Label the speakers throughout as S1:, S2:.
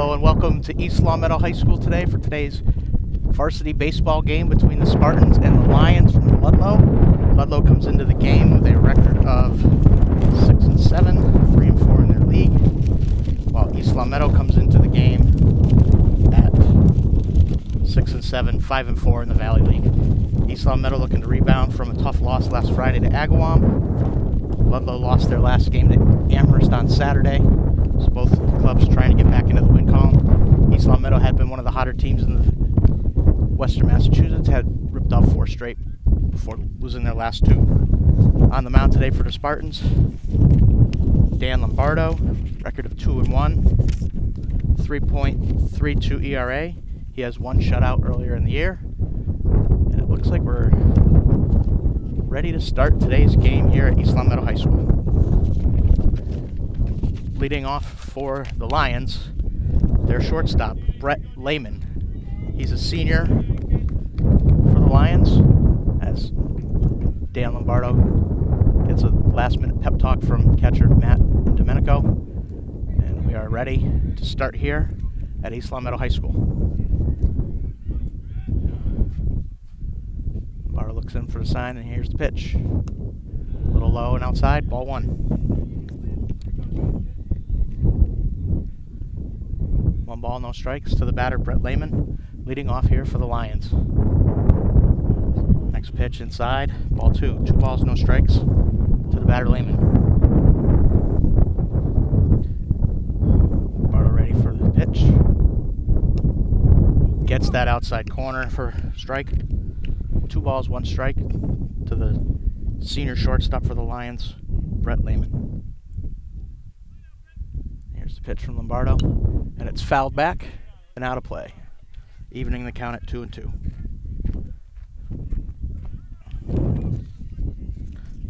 S1: Hello and welcome to East Long Meadow High School today for today's varsity baseball game between the Spartans and the Lions from Ludlow. Ludlow comes into the game with a record of 6-7, 3-4 in their league, while East Long Meadow comes into the game at 6-7, 5-4 in the Valley League. East Long Meadow looking to rebound from a tough loss last Friday to Agawam. Ludlow lost their last game to Amherst on Saturday. So both clubs trying to get back into the win column. East Long Meadow had been one of the hotter teams in the Western Massachusetts, had ripped off 4 straight before losing their last 2. On the mound today for the Spartans, Dan Lombardo, record of 2-1, 3.32 ERA. He has 1 shutout earlier in the year. And it looks like we're ready to start today's game here at East Long Meadow High School. Leading off for the Lions, their shortstop, Brett Lehman. He's a senior for the Lions, as Dan Lombardo gets a last-minute pep talk from catcher Matt and Domenico. And we are ready to start here at East Long Meadow High School. Lombardo looks in for the sign, and here's the pitch. A little low and outside, ball 1. 1 ball, no strikes to the batter, Brett Lehman, leading off here for the Lions. Next pitch inside, ball 2. 2 balls, no strikes to the batter, Lehman. Bardo ready for the pitch. Gets that outside corner for strike. 2 balls, 1 strike to the senior shortstop for the Lions, Brett Lehman. Here's the pitch from Lombardo, and it's fouled back and out of play, evening the count at 2-2.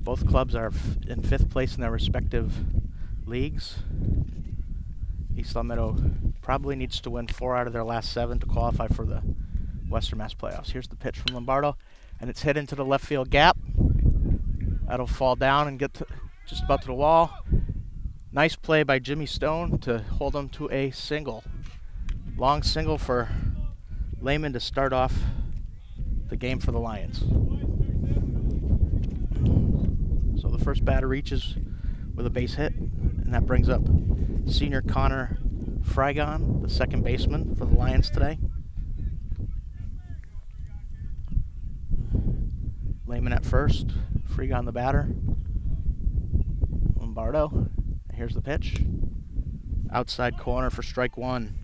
S1: Both clubs are in 5th place in their respective leagues. East Long Meadow probably needs to win 4 out of their last 7 to qualify for the Western Mass playoffs. Here's the pitch from Lombardo, and it's hit into the left field gap. That'll fall down and get to just about to the wall. Nice play by Jimmy Stone to hold him to a single. Long single for Lehman to start off the game for the Lions. So the first batter reaches with a base hit, and that brings up senior Connor Frygon, the second baseman for the Lions today. Lehman at first, Frygon the batter. Lombardo. Here's the pitch. Outside corner for strike 1.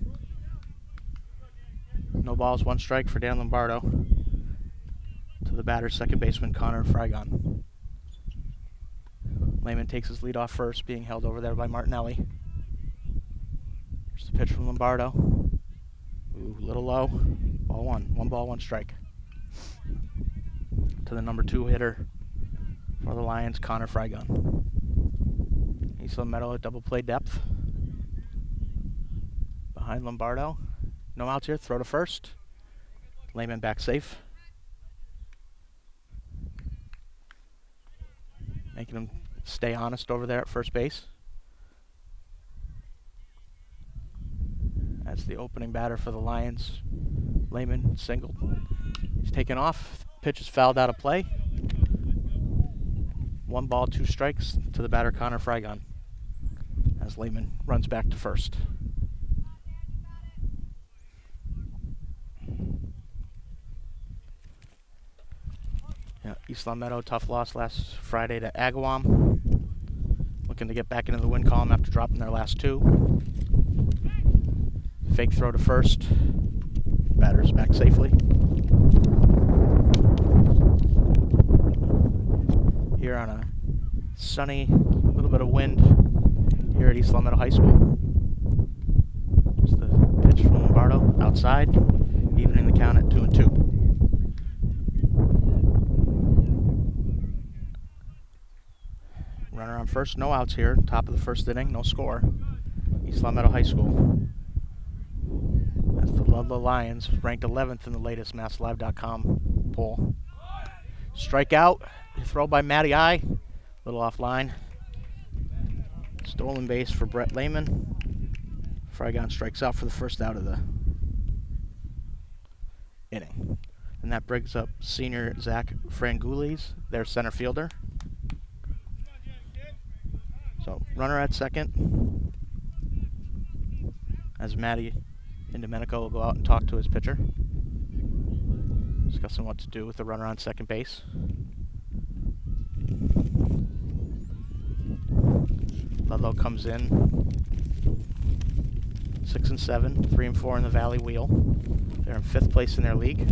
S1: No balls, 1 strike for Dan Lombardo. To the batter, second baseman Connor Frygon. Lehman takes his lead off first, being held over there by Martinelli. Here's the pitch from Lombardo. Ooh, a little low. Ball 1. 1 ball, 1 strike. To the number 2 hitter for the Lions, Connor Frygon. East Long Meadow at double play depth. Behind Lombardo. No outs here. Throw to first. Lehman back safe. Making him stay honest over there at first base. That's the opening batter for the Lions. Lehman singled. He's taken off. Pitch is fouled out of play. 1 ball, 2 strikes to the batter, Connor Frygon, as Lehman runs back to first. Yeah, East Long Meadow, tough loss last Friday to Agawam. Looking to get back into the win column after dropping their last 2. Fake throw to first. Batter's back safely. Here on a sunny, little bit of wind here at East Long Meadow High School. There's the pitch from Lombardo outside, evening the count at 2-2. Runner on first, no outs here. Top of the first inning, no score. East Long Meadow High School. That's the Ludlow Lions, ranked 11th in the latest MassLive.com poll. Strikeout, throw by Matty I, little offline. Stolen base for Brett Lehman Frygon strikes out for the first out of the inning. And that brings up senior Zach Frangulis, their center fielder. So runner at second, as Matty and Domenico will go out and talk to his pitcher, discussing what to do with the runner on second base. Ludlow comes in 6-7, 3-4 in the Valley Wheel. They're in 5th place in their league.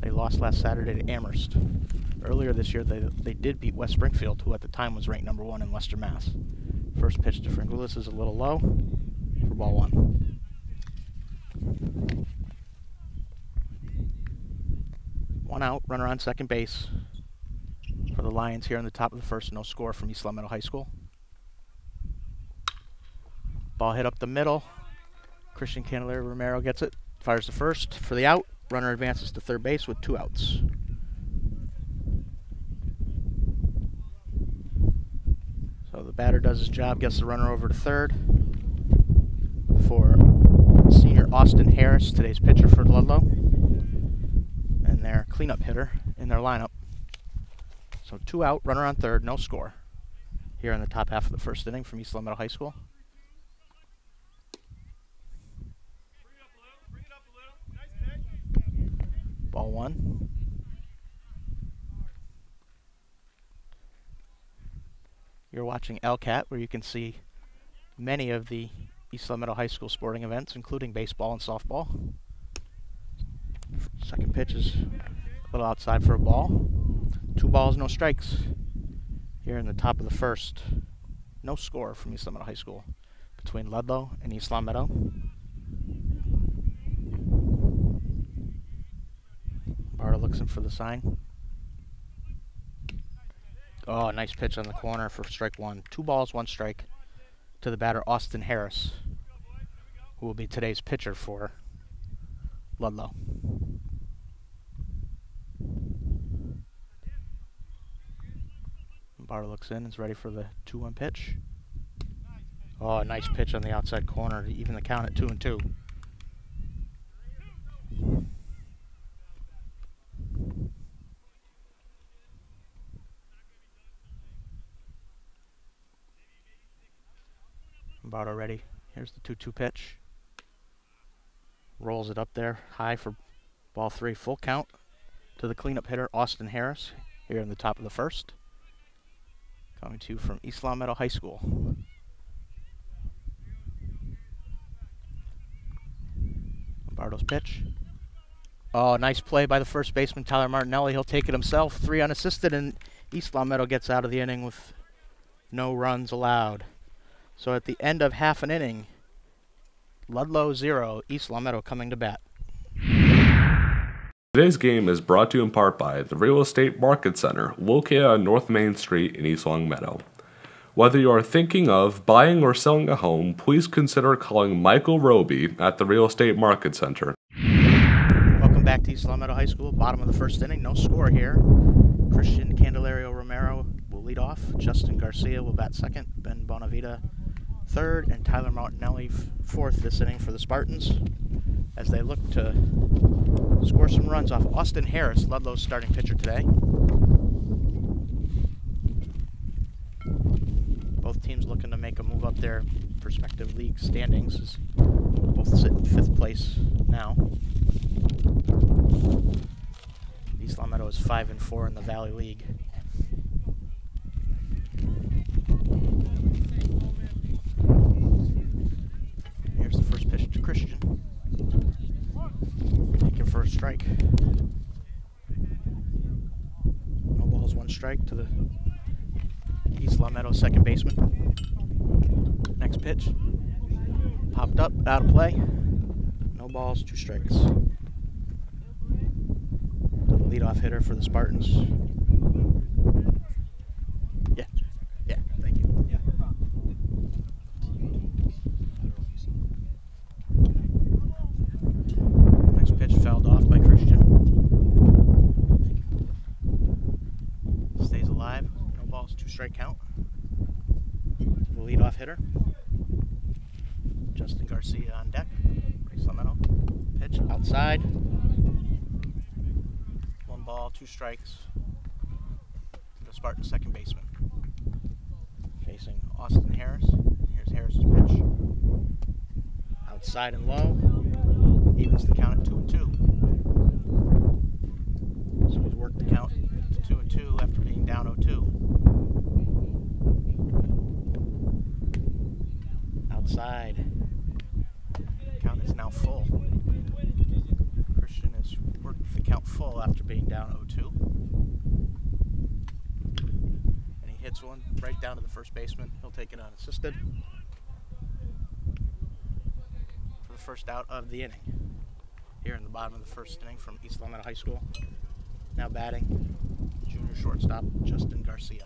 S1: They lost last Saturday to Amherst. Earlier this year, they did beat West Springfield, who at the time was ranked #1 in Western Mass. First pitch to Frangulis is a little low for ball 1. One out, runner on second base for the Lions here in the top of the first. No score from East Long Meadow High School. Ball hit up the middle. Christian Candelario Romero gets it, fires the first for the out. Runner advances to third base with 2 outs. So the batter does his job, gets the runner over to third for senior Austin Harris, today's pitcher for Ludlow, and their cleanup hitter in their lineup. So 2 out, runner on third, no score here in the top half of the first inning from East Long Meadow High School. Ball 1. You're watching LCAT, where you can see many of the East Long Meadow High School sporting events, including baseball and softball. Second pitch is a little outside for a ball. 2 balls, no strikes here in the top of the first. No score from East Long Meadow High School between Ludlow and East Long Meadow. Barta looks in for the sign. Oh, nice pitch on the corner for strike 1. 2 balls, 1 strike to the batter, Austin Harris, who will be today's pitcher for Ludlow. Barta looks in, is ready for the 2-1 pitch. Oh, nice pitch on the outside corner to even the count at 2-2. Barta ready. Here's the 2-2 pitch. Rolls it up there high for ball 3. Full count to the cleanup hitter, Austin Harris, here in the top of the first. Coming to you from East Long Meadow High School. Barto's pitch. Oh, nice play by the first baseman, Tyler Martinelli. He'll take it himself. 3 unassisted, and East Long Meadow gets out of the inning with no runs allowed. So at the end of half an inning, Ludlow 0, East Long Meadow coming to bat.
S2: Today's game is brought to you in part by the Real Estate Market Center, located on North Main Street in East Long Meadow. Whether you are thinking of buying or selling a home, please consider calling Michael Roby at the Real Estate Market Center.
S1: Welcome back to East Long Meadow High School. Bottom of the first inning, no score here. Christian Candelario Romero will lead off. Justin Garcia will bat second. Ben Bonavita third, and Tyler Martinelli fourth this inning for the Spartans, as they look to score some runs off Austin Harris, Ludlow's starting pitcher today. Both teams looking to make a move up their respective league standings, as both sit in 5th place now. East Long Meadow is 5-4 in the Valley League. Here's the first pitch to Christian. Taking for a strike. No balls, 1 strike to the East Long Meadow second baseman. Next pitch. Popped up, out of play. No balls, 2 strikes. To the leadoff hitter for the Spartans. Yeah, thank you. Next pitch fouled off by Christian. Stays alive. No balls, 2-strike count. The leadoff hitter, Justin Garcia on deck. Race Lamento. Pitch outside. 1 ball, 2 strikes. To the Spartans second baseman. Facing Austin Harris. Here's Harris's pitch. Outside and low. Evens the count at 2-2. So he's worked the count to 2-2 after being down 0-2. Outside. Count is now full. Christian has worked the count full after being down 0-2. And he hits one right down to the first baseman. He'll take it unassisted for the first out of the inning. Here in the bottom of the first inning from East Lamento High School. Now batting, junior shortstop Justin Garcia.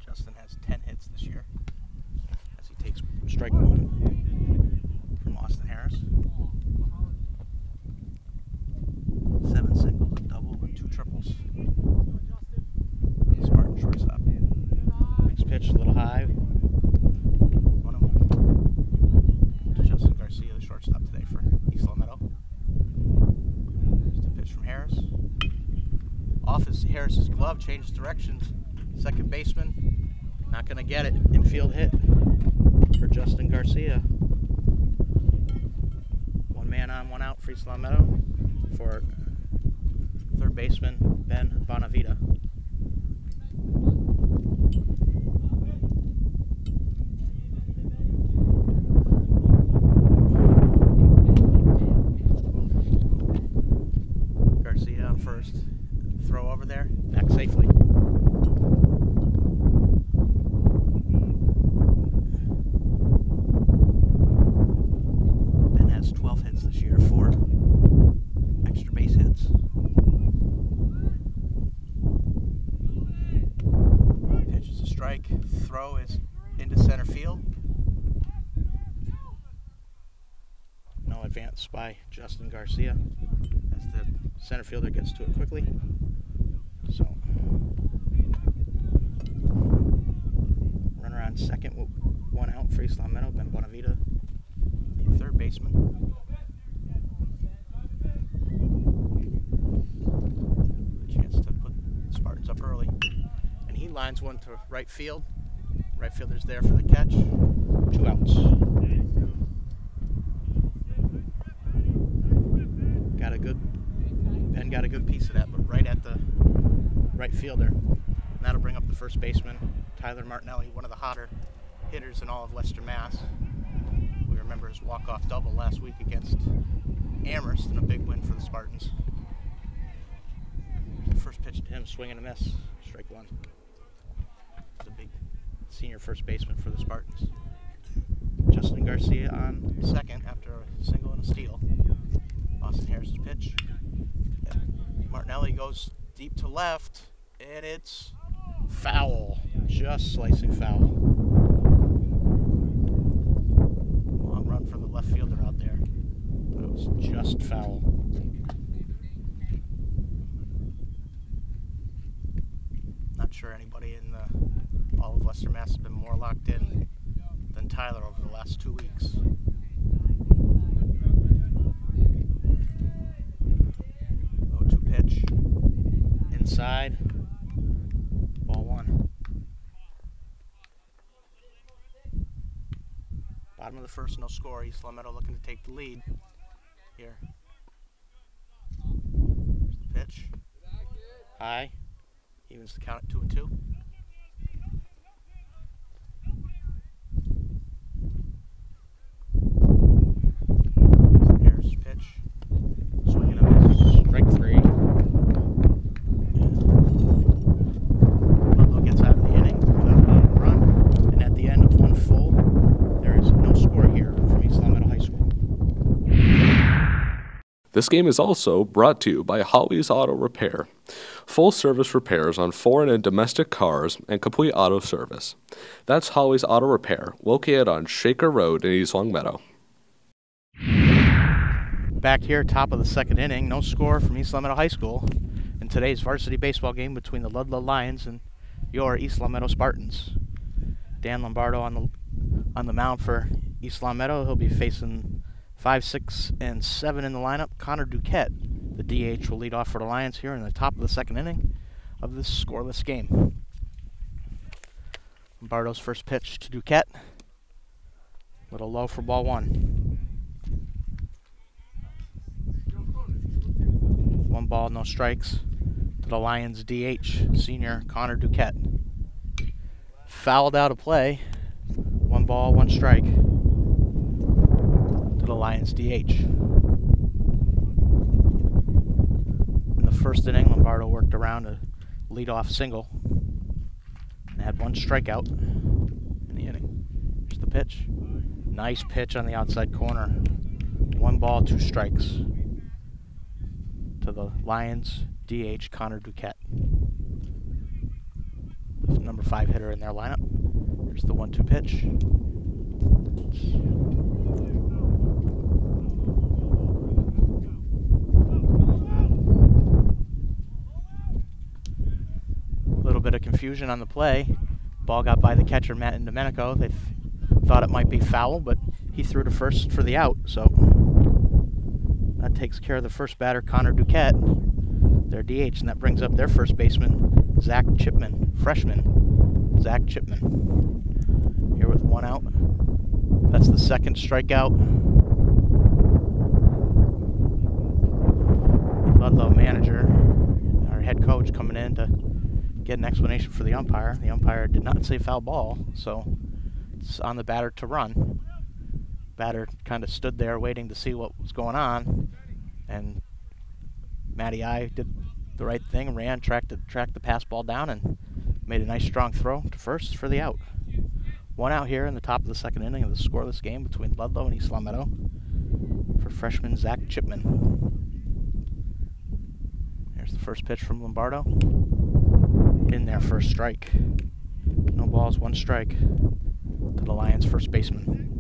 S1: Justin has 10 hits this year as he takes strike 1 from Austin Harris. 7 singles, a double, and 2 triples. Spartan shortstop. Next pitch, a little high. 1-1 to Justin Garcia, the shortstop today for East Lamento. Just a pitch from Harris. Off is Harris's glove, changes directions. Second baseman, not going to get it. Infield hit for Justin Garcia. 1 man on, 1 out for East Lamento for third baseman Ben Bonavita. Garcia on first. Throw over there, back safely. Ben has 12 hits this year, 4 extra base hits. Pitch is a strike. Throw is into center field. No advance by Justin Garcia as the center fielder gets to it quickly. So, runner on second with 1 out for East Lamento, Ben Bonavita, the third baseman. A chance to put the Spartans up early. And he lines one to right field. Right fielder's there for the catch. 2 outs. Ben got a good piece of that, but right at the right fielder. And that'll bring up the first baseman, Tyler Martinelli, one of the hotter hitters in all of Western Mass. We remember his walk-off double last week against Amherst and a big win for the Spartans. The first pitch to him, swing and a miss, strike 1. The big senior first baseman for the Spartans. Justin Garcia on second after a single and a steal. Austin Harris's pitch. Martinelli goes deep to left, and it's foul. Just slicing foul. Long run from the left fielder out there, but it was just foul. Not sure anybody in all of Western Mass has been more locked in than Tyler over the last 2 weeks. Pitch inside, ball 1. Bottom of the first, no score. East Lamento looking to take the lead here. Here's the pitch. High, evens the count at 2-2. Harris pitch, swing and a miss, strike 3. Ludlow gets out of the inning without a run, and at the end of 1 full, there is no score here from East Lamento High School.
S2: This game is also brought to you by Holly's Auto Repair. Full service repairs on foreign and domestic cars and complete auto service. That's Holly's Auto Repair, located on Shaker Road in East Longmeadow.
S1: Back here, top of the second inning, no score from East Lamento High School. in today's varsity baseball game between the Ludlow Lions and your East Long Meadow Spartans. Dan Lombardo on the mound for East Long Meadow. He'll be facing 5, 6, and 7 in the lineup. Connor Duquette, the DH, will lead off for the Lions here in the top of the second inning of this scoreless game. Lombardo's first pitch to Duquette. Little low for ball 1. 1 ball, no strikes to the Lions DH, senior Connor Duquette. Fouled out of play. 1 ball, 1 strike to the Lions DH. In the first inning, Lombardo worked around a leadoff single and had 1 strikeout in the inning. Here's the pitch. Nice pitch on the outside corner. 1 ball, 2 strikes to the Lions DH, Connor Duquette. The number 5 hitter in their lineup. Here's the 1-2 pitch. A little bit of confusion on the play. Ball got by the catcher, Matt Domenico. They thought it might be foul, but he threw to first for the out, so that takes care of the first batter, Connor Duquette, their DH, and that brings up their first baseman, Zach Chipman, freshman, Zach Chipman. Here with 1 out. That's the second strikeout. Ludlow manager, our head coach, coming in to get an explanation for the umpire. The umpire did not say foul ball, so it's on the batter to run. Batter kind of stood there waiting to see what was going on, and Matty I did the right thing, ran, tracked the pass ball down, and made a nice strong throw to first for the out. 1 out here in the top of the second inning of the scoreless game between Ludlow and East Long Meadow for freshman Zach Chipman. Here's the first pitch from Lombardo. In there for a strike. No balls, 1 strike to the Lions first baseman.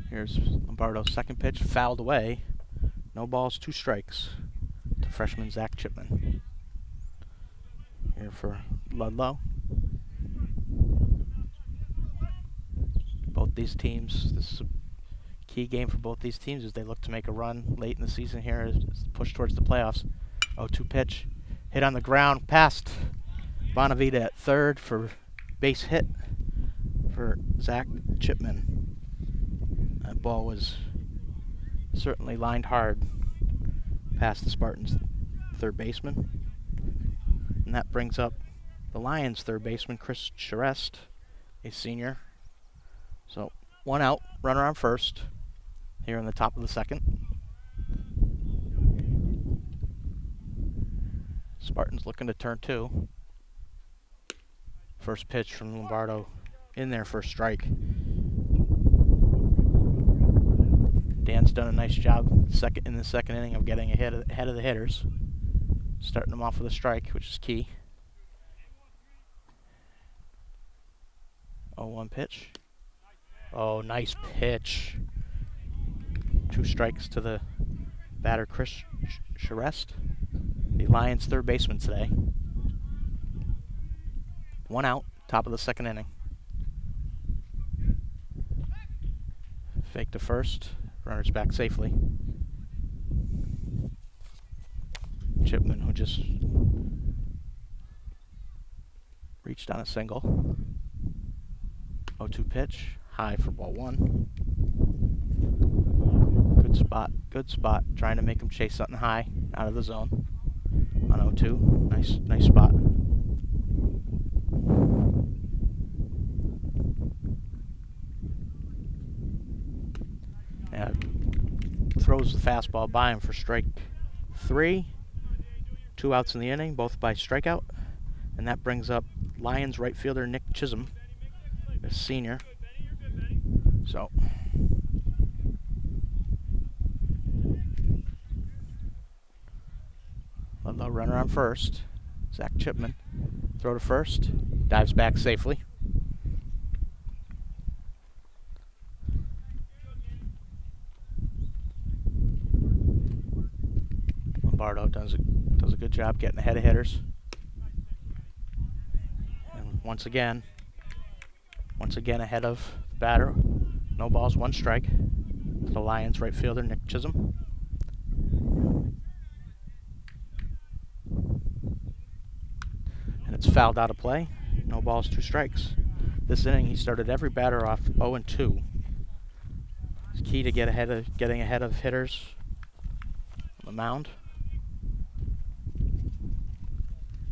S1: Here's Lombardo's second pitch, fouled away. No balls, 2 strikes to freshman Zach Chipman. Here for Ludlow. Both these teams, this is a key game for both these teams as they look to make a run late in the season here as push towards the playoffs. 0-2 pitch, hit on the ground, past Bonavita at third for base hit for Zach Chipman. That ball was certainly lined hard past the Spartans' third baseman. And that brings up the Lions' third baseman, Chris Charest, a senior. So 1 out, runner on first here in the top of the second. Spartans looking to turn 2. First pitch from Lombardo in there for a strike. Dan's done a nice job in the second inning of getting ahead of the hitters, starting them off with a strike, which is key. 0-1 pitch. Oh, nice pitch. 2 strikes to the batter, Chris Charest, the Lions' third baseman today. 1 out, top of the second inning. Fake to first. Runners back safely. Chipman, who just reached on a single. 0-2 pitch, high for ball 1. Good spot. Trying to make him chase something high out of the zone. On 0-2, nice spot. Throws the fastball by him for strike 3. 2 outs in the inning, both by strikeout. And that brings up Lions right fielder Nick Chisholm, a senior. So Ludlow runner on first. Zach Chipman. Throw to first. Dives back safely. Lombardo does a good job getting ahead of hitters. And once again ahead of the batter. No balls, 1 strike to the Lions right fielder Nick Chisholm. And it's fouled out of play. No balls, 2 strikes. This inning he started every batter off 0-2. It's key to getting ahead of hitters on the mound.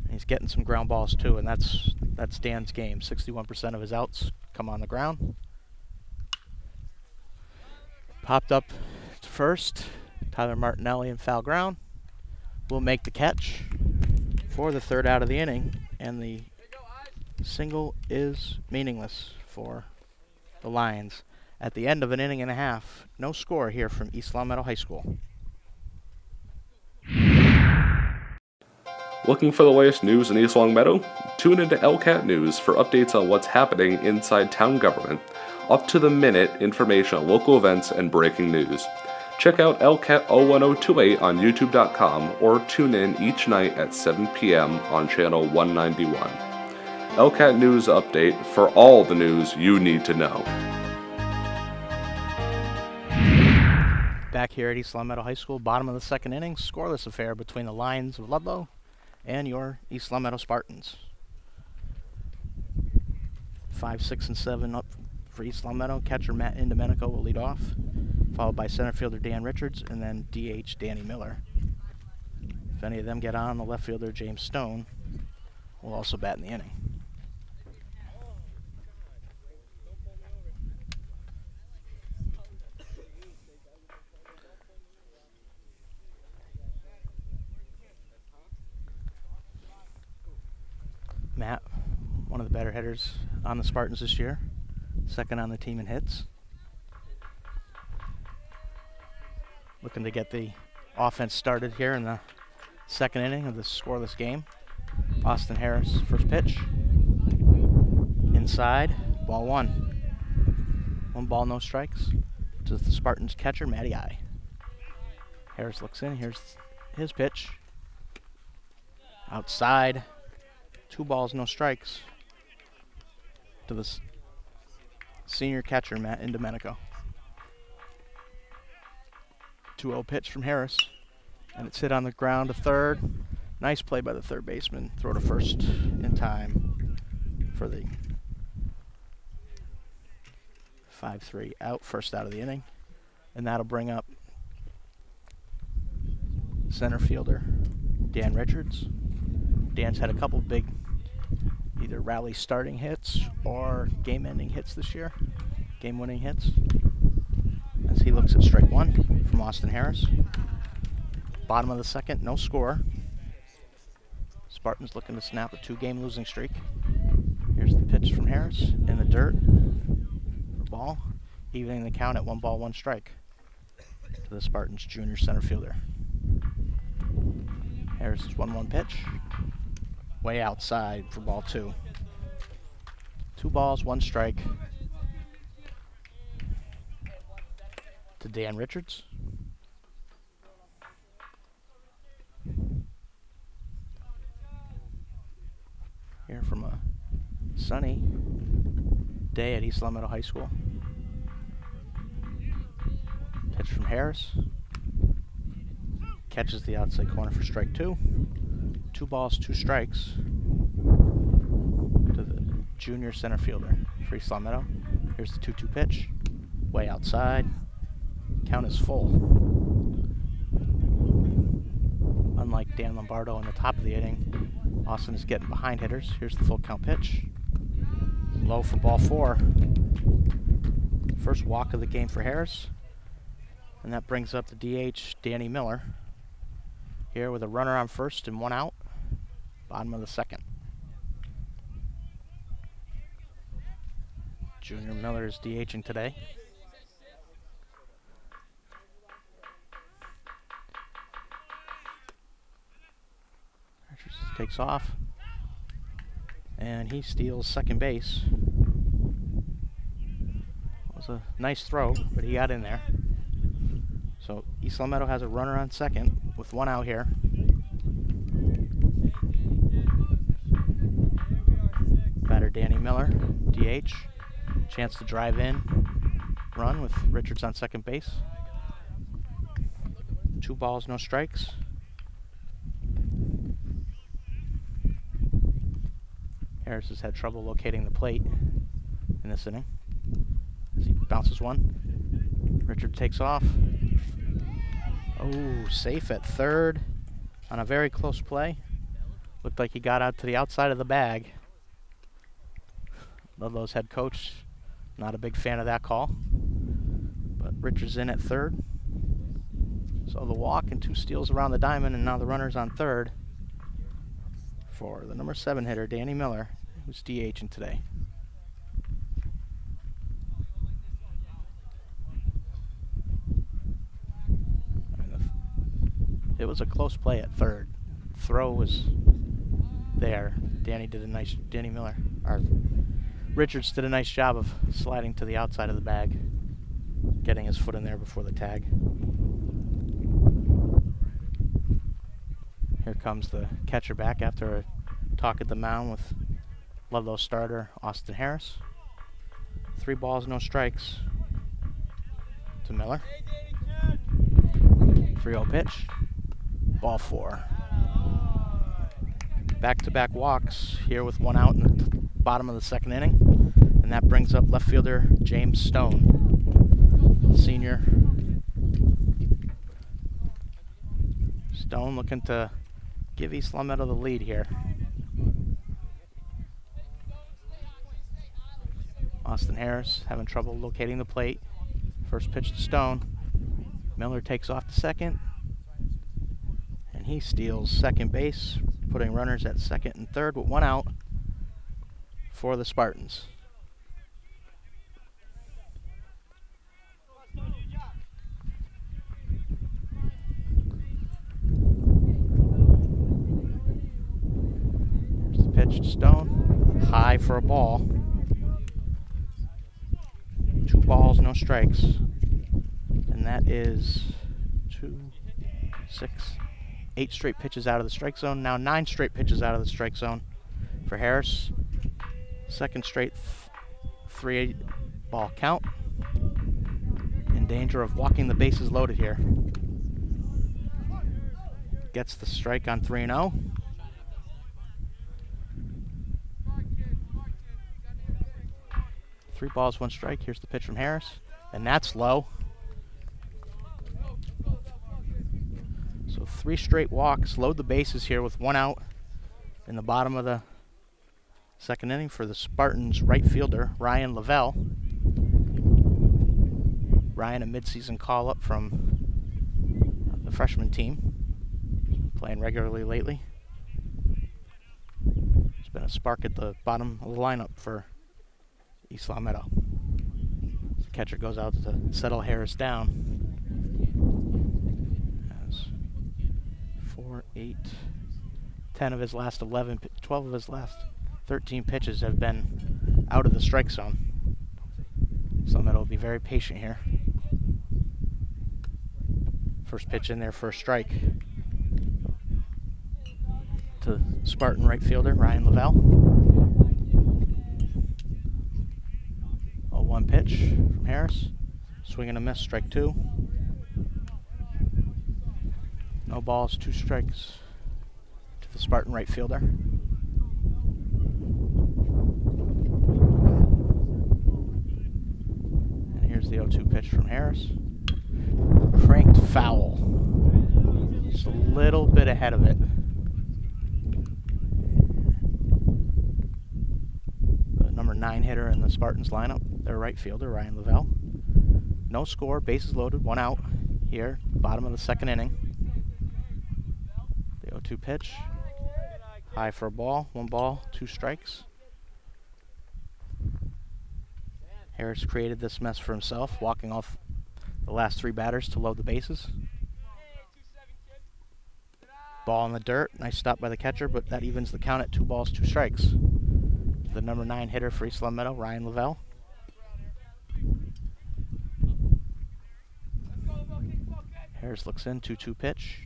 S1: And he's getting some ground balls too, and that's Dan's game. 61% of his outs come on the ground. Popped up to first. Tyler Martinelli in foul ground will make the catch for the 3rd out of the inning, and the single is meaningless for the Lions. At the end of an inning and a half, no score here from East Longmeadow High School.
S2: Looking for the latest news in East Longmeadow? Tune into LCAT News for updates on what's happening inside town government, up-to-the-minute information on local events and breaking news. Check out LCAT 01028 on YouTube.com or tune in each night at 7 p.m. on channel 191. LCAT News Update for all the news you need to know.
S1: Back here at East Longmeadow High School, bottom of the 2nd inning, scoreless affair between the Lions of Ludlow and your East Longmeadow Spartans. 5, 6, and 7 up for East Longmeadow. Catcher Matt Indomenico will lead off, followed by center fielder Dan Richards, and then DH Danny Miller. If any of them get on, the left fielder James Stone will also bat in the inning. Matt, one of the better hitters on the Spartans this year, 2nd on the team in hits. Looking to get the offense started here in the 2nd inning of this scoreless game. Austin Harris, first pitch. Inside, ball 1. 1 ball, no strikes to the Spartans catcher, Matty I. Harris looks in, here's his pitch. Outside. 2 balls, no strikes to the senior catcher, Matt Indomenico. 2-0 pitch from Harris, and it's hit on the ground to third. Nice play by the third baseman. Throw to first in time for the 5-3 out, 1st out of the inning. And that'll bring up center fielder Dan Richards. Dan's had a couple big either rally starting hits or game-ending hits this year, game-winning hits. As he looks at strike 1 from Austin Harris. Bottom of the 2nd, no score. Spartans looking to snap a 2-game losing streak. Here's the pitch from Harris in the dirt for ball, evening the count at 1 ball, 1 strike to the Spartans junior center fielder. Harris's 1-1 pitch, way outside for ball 2. 2 balls, 1 strike to Dan Richards. Here from a sunny day at East Longmeadow High School. Pitch from Harris. Catches the outside corner for strike 2. 2 balls, 2 strikes to the junior center fielder for East Longmeadow. Here's the 2-2 pitch. Way outside. Count is full. Unlike Dan Lombardo in the top of the inning, Austin is getting behind hitters. Here's the full count pitch. Low for ball 4. First walk of the game for Harris. And that brings up the DH, Danny Miller. Here with a runner on first and 1 out. Bottom of the 2nd. Junior Miller is DHing today. Richards takes off. And he steals second base. It was a nice throw, but he got in there. So East Longmeadow has a runner on second with one out here. Batter Danny Miller, DH. Chance to drive in, run with Richards on second base. 2 balls, no strikes. Harris has had trouble locating the plate in this inning as he bounces one. Richard takes off. Oh, safe at third on a very close play. Looked like he got out to the outside of the bag. Ludlow's head coach, not a big fan of that call. But Richard's in at third. So the walk and 2 steals around the diamond, and now the runner's on third for the number 7 hitter, Danny Miller, who's DHing today. It was a close play at third. Throw was there. Danny Miller, or Richards did a nice job of sliding to the outside of the bag, getting his foot in there before the tag. Here comes the catcher back after a talk at the mound with Ludlow starter Austin Harris. 3 balls, no strikes to Miller. 3-0 pitch. Ball 4. Back-to-back walks here with 1 out in the bottom of the 2nd inning. And that brings up left fielder James Stone, senior. Stone looking to give East Long Meadow the lead here. Austin Harris having trouble locating the plate. First pitch to Stone. Miller takes off to second. And he steals second base, putting runners at second and third with 1 out for the Spartans. Here's the pitch to Stone. High for a ball. 2 balls, no strikes. And that is 2, 6, 8 straight pitches out of the strike zone. Now 9 straight pitches out of the strike zone for Harris. Second straight 3-ball count. In danger of walking the bases loaded here. Gets the strike on 3-0. Three balls, 1 strike. Here's the pitch from Harris, and that's low. So 3 straight walks, load the bases here with 1 out in the bottom of the 2nd inning for the Spartans right fielder, Ryan Lavelle. Ryan, a midseason call-up from the freshman team, playing regularly lately. There's been a spark at the bottom of the lineup for East Long Meadow. The catcher goes out to settle Harris down. Has 4, 8, 10 of his last 11, 12 of his last 13 pitches have been out of the strike zone. East Long Meadow will be very patient here. First pitch in there for a strike to Spartan right fielder Ryan Lavelle. 0-1 pitch from Harris. Swing and a miss, strike 2. No balls, 2 strikes to the Spartan right fielder. And here's the 0-2 pitch from Harris. Cranked foul. Just a little bit ahead of it. The number 9 hitter in the Spartans lineup, their right fielder, Ryan Lavelle. No score, bases loaded, 1 out here, bottom of the 2nd inning. The 0-2 pitch. High for a ball, 1 ball, 2 strikes. Harris created this mess for himself, walking off the last 3 batters to load the bases. Ball in the dirt, nice stop by the catcher, but that evens the count at 2 balls, 2 strikes. The number 9 hitter for East Long Meadow, Ryan Lavelle. Harris looks in, 2-2 pitch.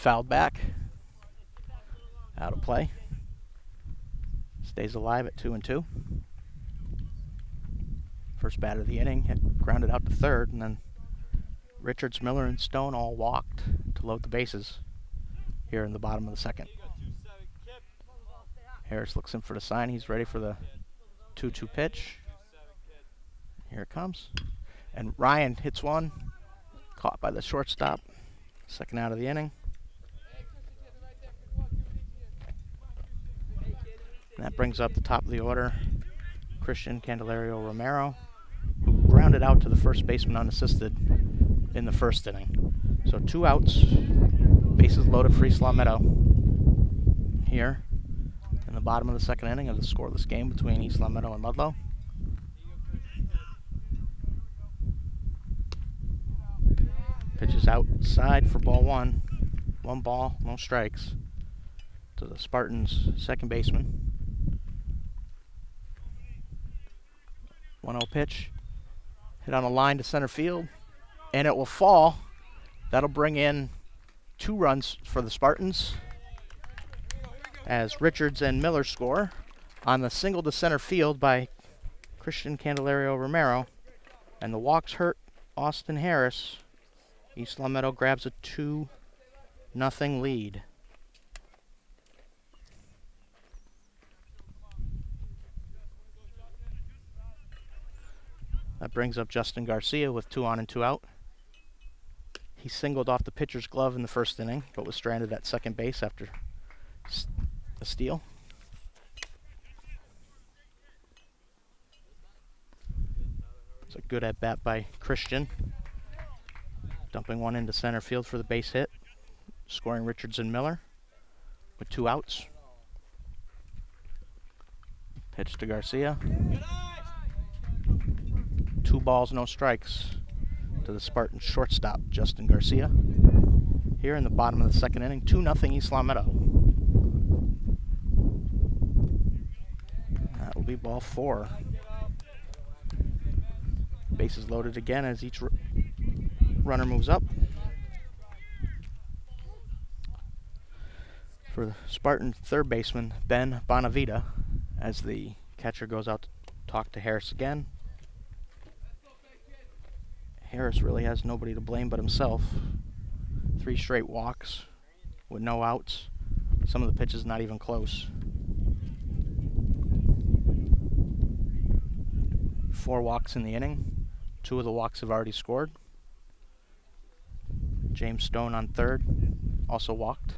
S1: fouled back. Out of play. Stays alive at 2-2. First batter of the inning, grounded out to third, and then Richards, Miller, and Stone all walked to load the bases here in the bottom of the second. Harris looks in for the sign. He's ready for the 2-2 pitch. Here it comes. And Ryan hits one, caught by the shortstop. Second out of the inning. And that brings up the top of the order, Christian Candelario Romero, who grounded out to the first baseman unassisted in the first inning. So 2 outs, bases loaded for East Long Meadow. Here in the bottom of the second inning of the scoreless game between East Long Meadow and Ludlow. Pitches outside for ball 1. 1 ball, no strikes to the Spartans' second baseman. 1-0 pitch. Hit on a line to center field, and it will fall. That'll bring in 2 runs for the Spartans as Richards and Miller score on the single to center field by Christian Candelario Romero, and the walks hurt Austin Harris. East Long Meadow grabs a 2-0 lead. That brings up Justin Garcia with 2 on and 2 out. He singled off the pitcher's glove in the first inning, but was stranded at second base after a steal. It's a good at-bat by Christian, dumping one into center field for the base hit, scoring Richards and Miller with 2 outs. Pitch to Garcia. 2 balls, no strikes to the Spartan shortstop, Justin Garcia. Here in the bottom of the second inning, 2-0 East Long Meadow. That will be ball 4. Bases loaded again as each runner moves up. For the Spartan third baseman, Ben Bonavita, as the catcher goes out to talk to Harris again. Harris really has nobody to blame but himself. 3 straight walks with no outs. Some of the pitches not even close. 4 walks in the inning. 2 of the walks have already scored. James Stone on third also walked.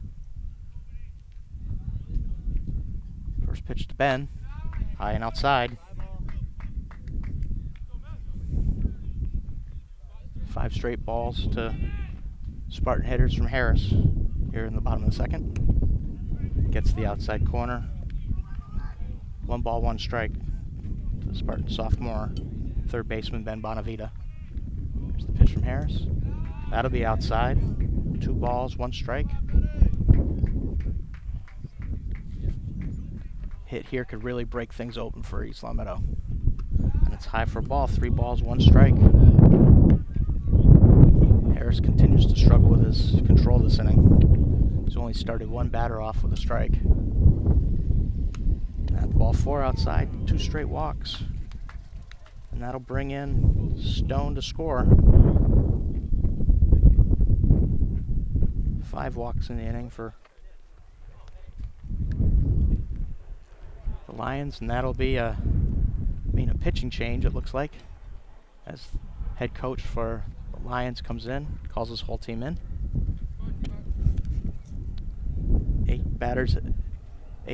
S1: First pitch to Ben, high and outside. 5 straight balls to Spartan hitters from Harris here in the bottom of the second. Gets the outside corner. 1 ball, 1 strike to the Spartan sophomore, third baseman Ben Bonavita. Here's the pitch from Harris. That'll be outside. 2 balls, 1 strike. Hit here could really break things open for East Long Meadow. And it's high for a ball. 3 balls, 1 strike. Harris continues to struggle with his control this inning. He's only started 1 batter off with a strike. At ball 4 outside, 2 straight walks. And that'll bring in Stone to score. 5 walks in the inning for the Lions, and that'll be a pitching change, it looks like, as head coach for the Lions comes in, calls his whole team in. 8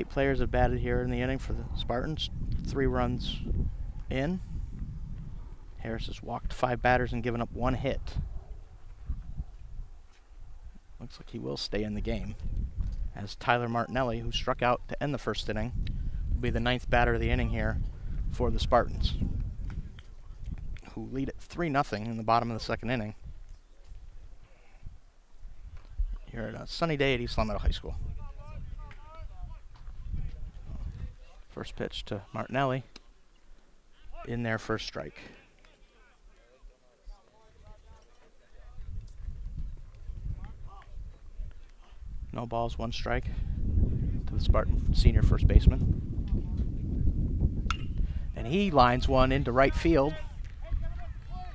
S1: players have batted here in the inning for the Spartans. 3 runs in. Harris has walked 5 batters and given up 1 hit. Looks like he will stay in the game, as Tyler Martinelli, who struck out to end the first inning, will be the 9th batter of the inning here for the Spartans, who lead at 3-0 in the bottom of the second inning. Here at a sunny day at East Long Meadow High School. First pitch to Martinelli in their first strike. No balls, 1 strike to the Spartan senior first baseman. And he lines one into right field.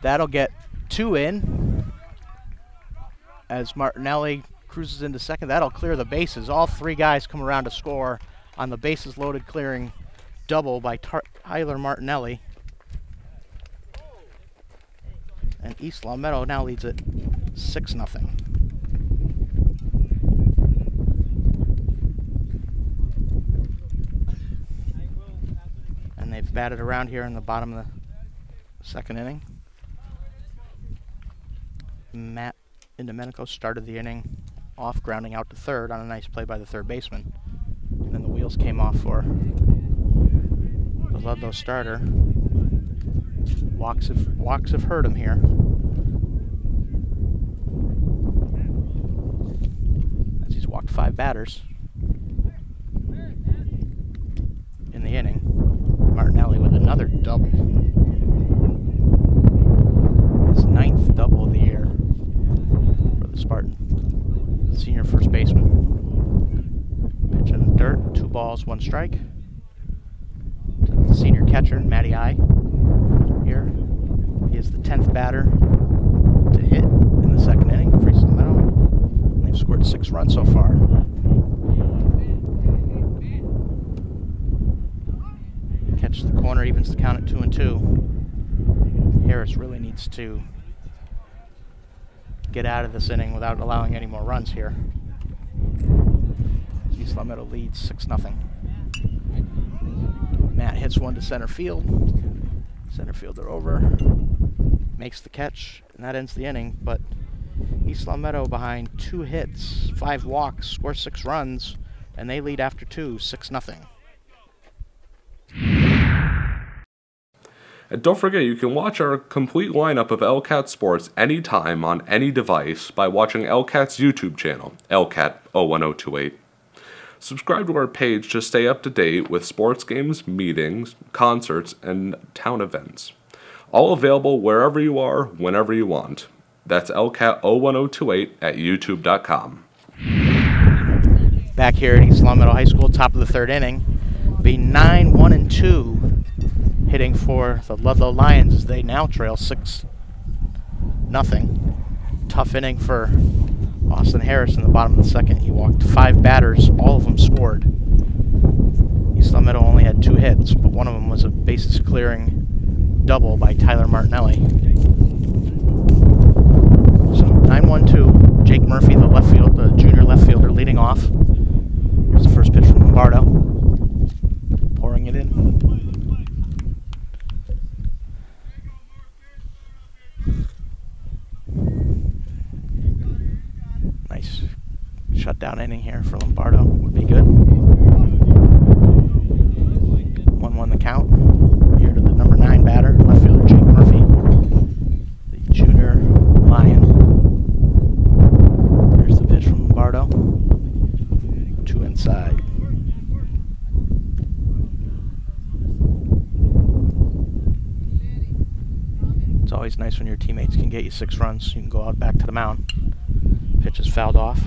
S1: That'll get 2 in. As Martinelli cruises into second, that'll clear the bases. All 3 guys come around to score on the bases loaded clearing double by Tyler Martinelli. And East Long Meadow now leads it 6-0. And they've batted around here in the bottom of the 2nd inning. Matt Indomenico started the inning off, grounding out to third on a nice play by the third baseman. And then the wheels came off for the Ludlow starter. Walks have hurt him here. As he's walked 5 batters in the inning. Martinelli with another double. His 9th double of the year for the Spartan senior first baseman. Pitch in the dirt, 2 balls, 1 strike. Senior catcher, Matty I. Here. He is the 10th batter to hit in the 2nd inning for East Long Meadow. They've scored 6 runs so far. Catch the corner, evens the count at 2-2. Harris really needs to get out of this inning without allowing any more runs here. East Long Meadow leads 6-0. Matt hits one to center field. Center fielder over, makes the catch, and that ends the inning. But East Long Meadow behind 2 hits, 5 walks, scores 6 runs, and they lead after 2, 6-0.
S2: And don't forget, you can watch our complete lineup of LCAT Sports anytime on any device by watching LCAT's YouTube channel, LCAT01028. Subscribe to our page to stay up to date with sports games, meetings, concerts, and town events. All available wherever you are, whenever you want. That's LCAT01028 at youtube.com.
S1: Back here at East Long Meadow High School, top of the 3rd inning. Be 9-1-2 hitting for the Ludlow Lions as they now trail 6-0. Tough inning for Austin Harris in the bottom of the 2nd. He walked 5 batters, all of them scored. East Long Meadow only had 2 hits, but one of them was a bases clearing double by Tyler Martinelli. So 9-1-2, Jake Murphy, the junior left fielder, leading off. Here's the first pitch from Lombardo, pouring it in. Nice shutdown inning here for Lombardo. Would be good. 1-1 the count. Here to the number 9 batter, left fielder Jake Murphy, the junior Lion. Here's the pitch from Lombardo. 2 inside. It's always nice when your teammates can get you 6 runs. You can go out back to the mound. Pitch is fouled off.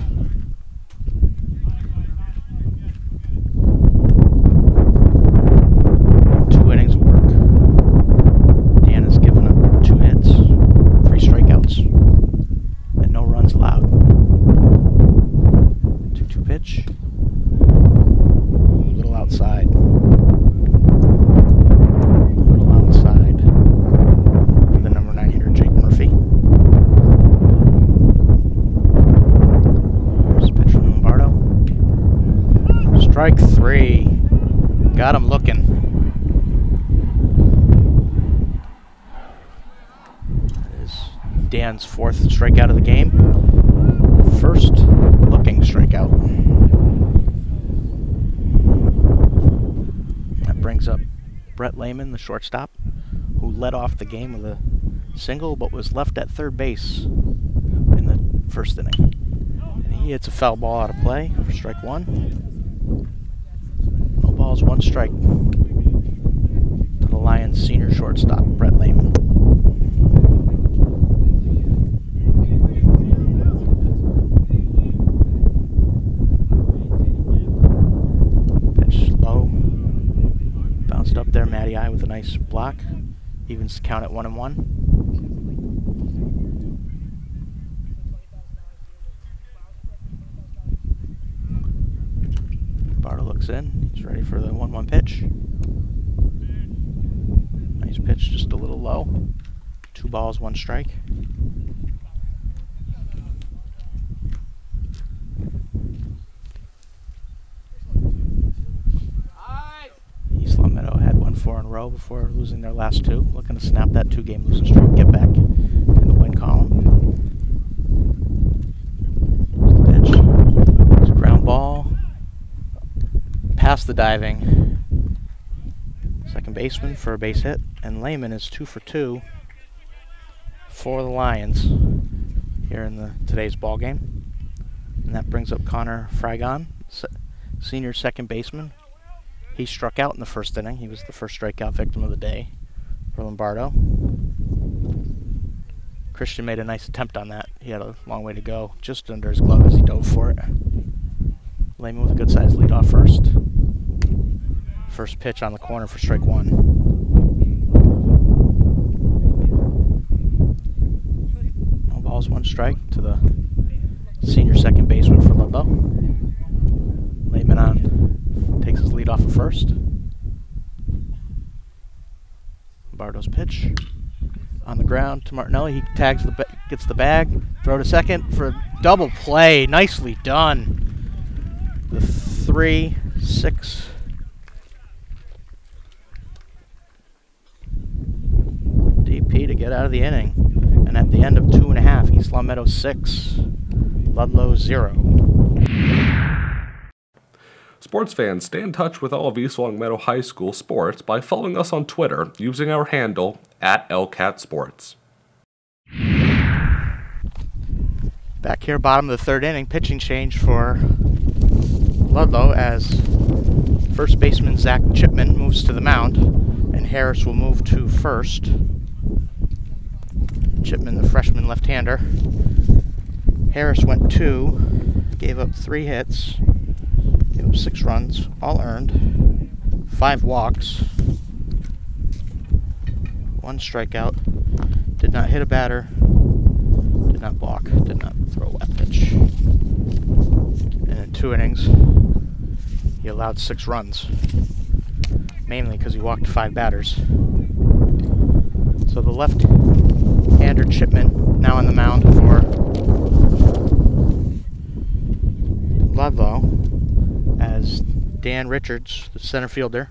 S1: Two innings of work. Dan has given up 2 hits, 3 strikeouts, and no runs allowed. 2-2 pitch. A little outside. A little outside. The number 9 hitter, Jake Murphy. Strike 3. Got him looking. That is Dan's 4th strikeout of the game. First looking strikeout. That brings up Brett Lehman, the shortstop, who led off the game with a single but was left at third base in the 1st inning. And he hits a foul ball out of play for strike 1. No balls, 1 strike to the Lions senior shortstop, Brett Lehman. there, Matty I with a nice block. Evens the count at 1-1. Bardo looks in. He's ready for the 1-1 pitch. Nice pitch, just a little low. 2 balls, 1 strike. East Long Meadow had won 4 in a row before losing their last 2. Looking to snap that 2-game losing streak, get back in the win column. Here's the pitch. It's a ground ball. Past the diving second baseman for a base hit, and Lehman is 2 for 2 for the Lions here in today's ball game. And that brings up Connor Fragon, senior second baseman. He struck out in the first inning. He was the first strikeout victim of the day for Lombardo. Christian made a nice attempt on that. He had a long way to go, just under his glove as he dove for it. Lehman with a good-sized lead off first. First pitch on the corner for strike 1. No balls, 1 strike to the senior second baseman for Ludlow. Lehman on, takes his lead off of first. Bardo's pitch on the ground to Martinelli. He tags gets the bag, throw to second for a double play. Nicely done. The 3-6. DP to get out of the inning. And at the end of 2.5, East Long Meadow 6, Ludlow 0.
S2: Sports fans, stay in touch with all of East Long Meadow High School sports by following us on Twitter using our handle @LCatSports.
S1: Back here, bottom of the 3rd inning, pitching change for Ludlow as first baseman Zach Chipman moves to the mound, and Harris will move to first. Chipman, the freshman left-hander. Harris went 2, gave up 3 hits, gave up 6 runs, all earned, 5 walks, 1 strikeout, did not hit a batter, did not block, did not throw a wet pitch. And in 2 innings, he allowed 6 runs, mainly because he walked 5 batters. So the left-hander Chipman now on the mound for Ludlow as Dan Richards, the center fielder,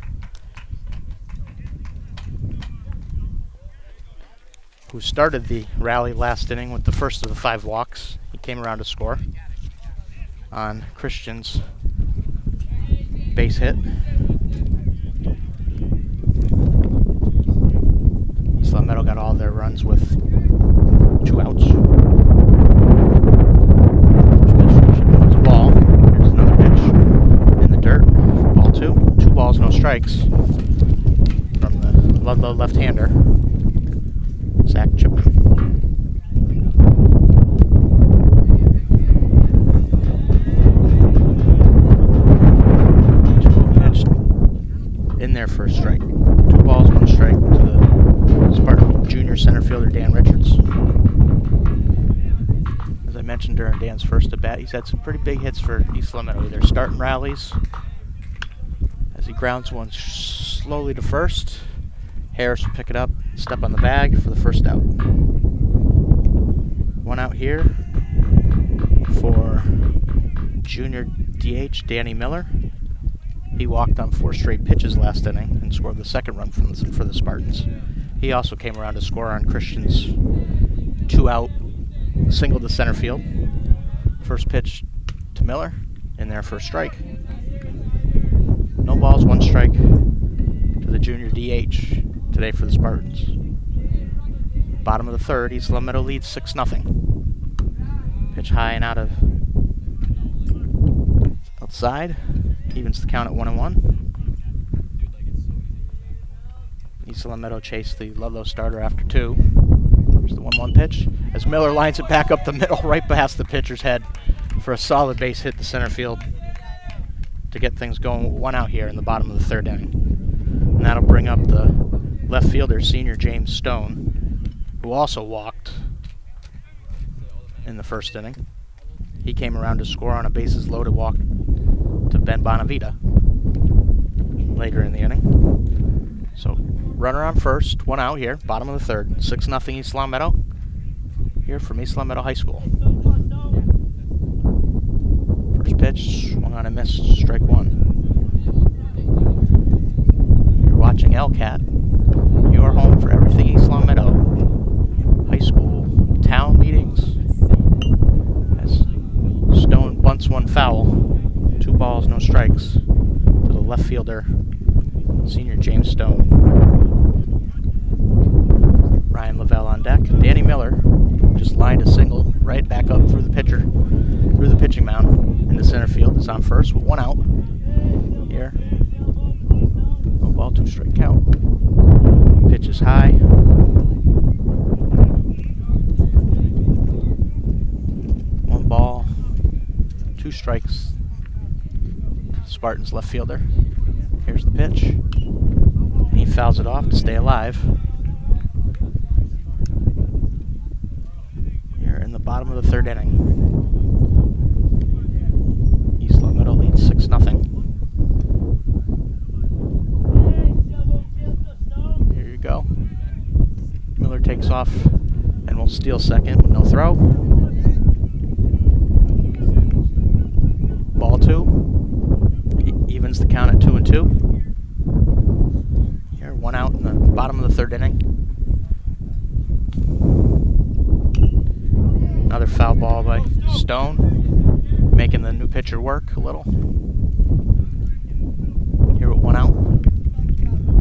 S1: who started the rally last inning with the first of the 5 walks. He came around to score on Christian's base hit. East Long Meadow got all their runs with 2 outs. First pitch was a ball. Here's another pitch in the dirt. Ball 2. 2 balls, no strikes from the Ludlow left-hander, Zach Chipman. In there for a strike. 2 balls, 1 strike to the Spartan junior center fielder Dan Richards. As I mentioned during Dan's first at bat, he's had some pretty big hits for East Long Meadow. They're starting rallies as he grounds one slowly to first. Harris will pick it up, step on the bag for the first out. 1 out here for junior DH Danny Miller. He walked on 4 straight pitches last inning and scored the 2nd run for the Spartans. He also came around to score on Christian's 2-out single to center field. First pitch to Miller, in there for a strike. No balls, 1 strike to the junior DH today for the Spartans. Bottom of the 3rd, East Long Meadow leads 6-0. Pitch high and outside. Evens the count at 1-1. East Long Meadow chased the Ludlow starter after 2. Here's the 1-1 pitch as Miller lines it back up the middle right past the pitcher's head for a solid base hit to center field to get things going. 1 out here in the bottom of the 3rd inning. And that'll bring up the left fielder, senior James Stone, who also walked in the first inning. He came around to score on a bases loaded walk to Ben Bonavita later in the inning. So runner on first, one out here, bottom of the third, 6-0 East Long Meadow, here from East Long Meadow High School. First pitch, swung on and missed, strike one. You're watching LCAT, your home for everything East Long Meadow. High school, town meetings. As Stone bunts one foul, 2 balls, no strikes, to the left fielder, senior James Stone. Ryan Lavelle on deck. Danny Miller just lined a single right back up through the pitching mound into center field. Is on first with 1 out. Here, no ball, 2 strike count. Pitch is high. 1 ball, 2 strikes. Spartans left fielder. Here's the pitch. And he fouls it off to stay alive. Here in the bottom of the third inning. East Long Meadow leads 6-0. Here you go. Miller takes off and will steal second with no throw. Ball 2. Evens the count at 2-2. Here, 1 out in the bottom of the third inning. Another foul ball by Stone, making the new pitcher work a little. Here with 1 out,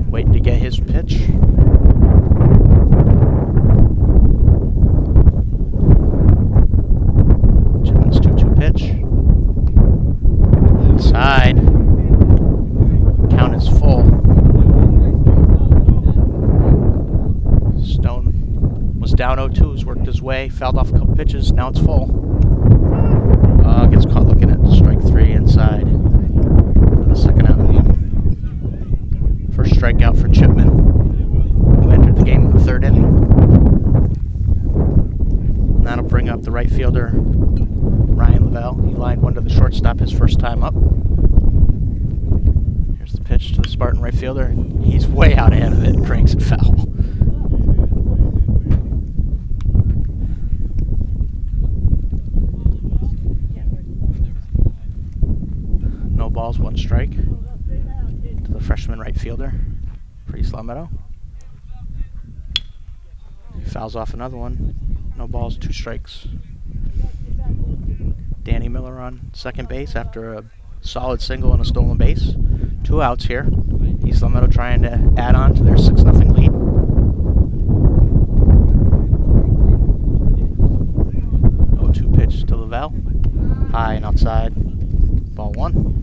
S1: waiting to get his pitch. Chipman's 2-2 pitch. Inside. Count is full. Stone was down 0-2, has worked his way, fouled off a couple pitches, now it's full. Gets caught looking at strike 3 inside for the second out of the inning. First strikeout for Chipman, who entered the game in the third inning. And that'll bring up the right fielder, Ryan Lavelle. He lined one to the shortstop his first time up. Here's the pitch to the Spartan right fielder. He's way out ahead of it and cranks it foul. No balls, 1 strike to the freshman right fielder for East Long Meadow. He fouls off another one. No balls, 2 strikes. Danny Miller on second base after a solid single and a stolen base. 2 outs here. East Long Meadow trying to add on to their 6-0 lead. Oh, 2 pitch to Lavelle. High and outside. Ball 1.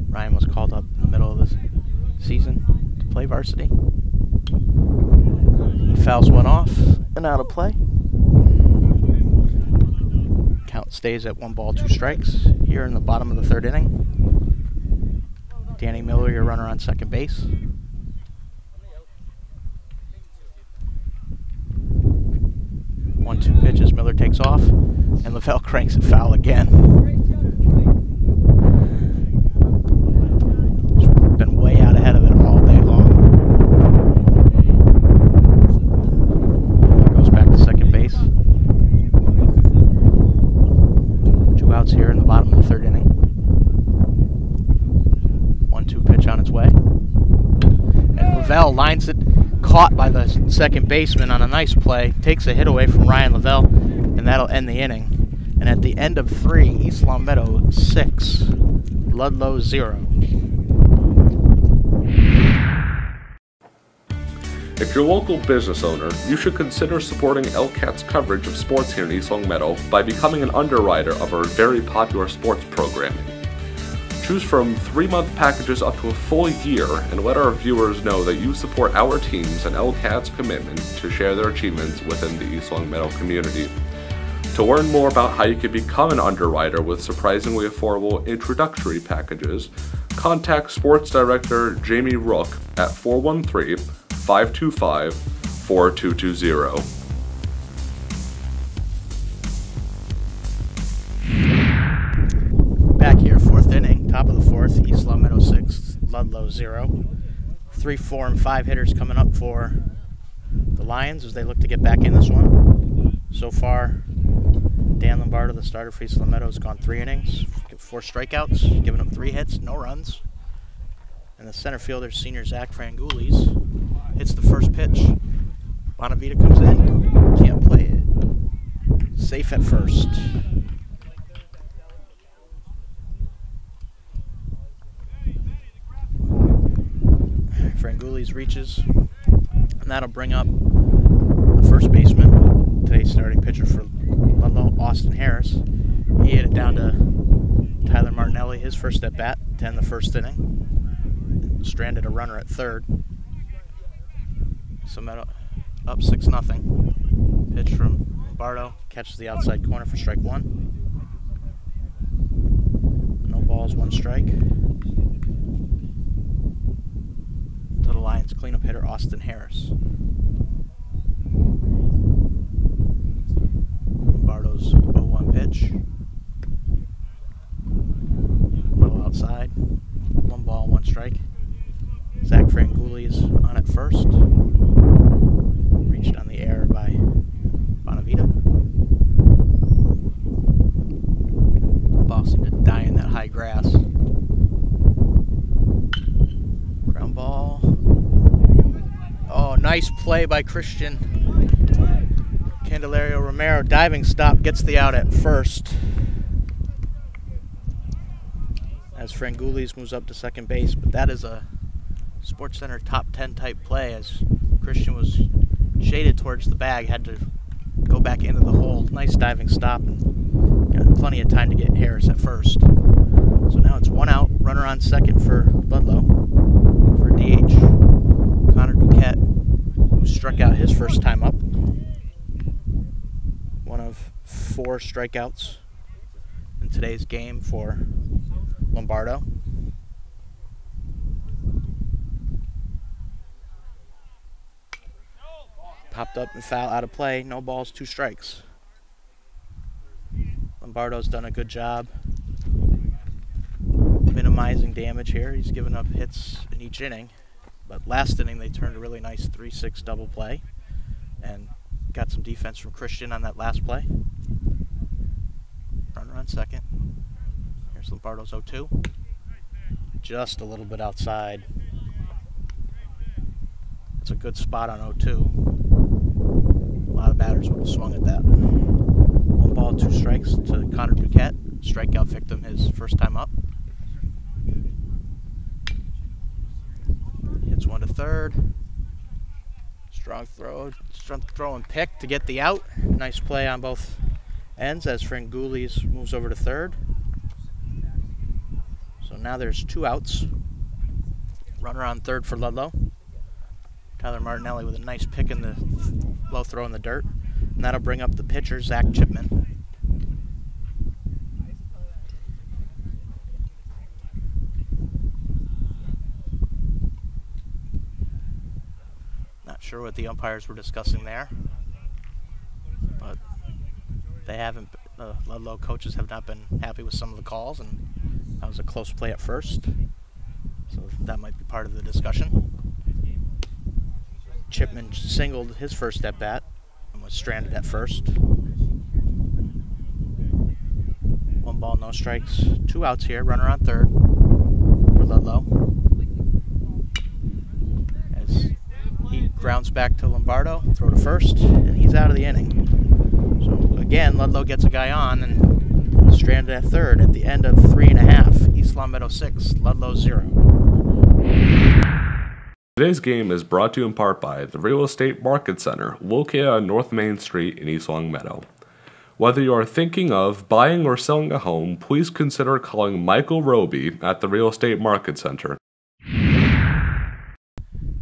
S1: Ryan was called up in the middle of the season to play varsity. He fouls one off and out of play. Count stays at 1 ball, 2 strikes here in the bottom of the third inning. Danny Miller, your runner on second base. One, 2 pitches, Miller takes off, and Lavelle cranks it foul again. Been way out ahead of it all day long. Goes back to second base. 2 outs here in the bottom of the third inning. 1-2 pitch on its way. And Lavelle lines it, caught by the second baseman on a nice play, takes a hit away from Ryan Lavelle, and that'll end the inning. And at the end of 3, East Long Meadow 6, Ludlow 0.
S2: If you're a local business owner, you should consider supporting LCAT's coverage of sports here in East Long Meadow by becoming an underwriter of our very popular sports programming. Choose from 3-month packages up to a full year and let our viewers know that you support our teams and LCAT's commitment to share their achievements within the East Long Meadow community. To learn more about how you can become an underwriter with surprisingly affordable introductory packages, contact Sports Director Jamie Rook at 413-525-4220.
S1: Back here, fourth inning, top of the fourth, East Long Meadow 6, Ludlow 0. 3, 4, and 5 hitters coming up for the Lions as they look to get back in this one. So far, Dan Lombardo, the starter for East Long Meadow, has gone 3 innings, 4 strikeouts, giving up 3 hits, no runs. And the center fielder, senior Zach Frangoulis, hits the first pitch. Bonavita comes in, can't play it. Safe at first. Frangoulis reaches, and that'll bring up the first baseman, today's starting pitcher for Ludlow, Austin Harris. He hit it down to Tyler Martinelli, his first at bat, to end the first inning. Stranded a runner at third. So Meadow up 6-0. Pitch from Lombardo, catches the outside corner for strike 1. No balls, 1 strike. To the Lions cleanup hitter, Austin Harris. Lombardo's 0-1 pitch. A little outside. 1 ball, 1 strike. Zach Frangoulis on at first. Reached on the air by Bonavita. Ball seemed to die in that high grass. Ground ball. Oh, nice play by Christian. Candelario Romero, diving stop, gets the out at first. As Frangoulis moves up to second base, but that is a Sports Center top 10 type play as Christian was shaded towards the bag, had to go back into the hole. Nice diving stop. Got plenty of time to get Harris at first. So now it's 1 out, runner on second for Ludlow. For DH, Connor Duquette, who struck out his first time up. One of 4 strikeouts in today's game for Lombardo. Popped up and foul, out of play. No balls, 2 strikes. Lombardo's done a good job minimizing damage here. He's given up hits in each inning, but last inning they turned a really nice 3-6 double play and got some defense from Christian on that last play. Runner on second. Here's Lombardo's 0-2. Just a little bit outside. It's a good spot on 0-2. A lot of batters would have swung at that. 1 ball, 2 strikes to Connor Duquette. Strikeout victim his first time up. Hits 1 to third. Strong throw and pick to get the out. Nice play on both ends as Frangoulis moves over to third. So now there's 2 outs. Runner on third for Ludlow. Tyler Martinelli with a nice pick in the low throw in the dirt. And that'll bring up the pitcher, Zach Chipman. Not sure what the umpires were discussing there, but they haven't. The Ludlow coaches have not been happy with some of the calls, and that was a close play at first, so that might be part of the discussion. Chipman singled his first at bat and was stranded at first. 1 ball, no strikes, 2 outs here. Runner on third for Ludlow. As he grounds back to Lombardo, throw to first, and he's out of the inning. So again, Ludlow gets a guy on and stranded at third at the end of 3.5. East Long Meadow 6, Ludlow 0.
S2: Today's game is brought to you in part by the Real Estate Market Center, located on North Main Street in East Long Meadow. Whether you are thinking of buying or selling a home, please consider calling Michael Roby at the Real Estate Market Center.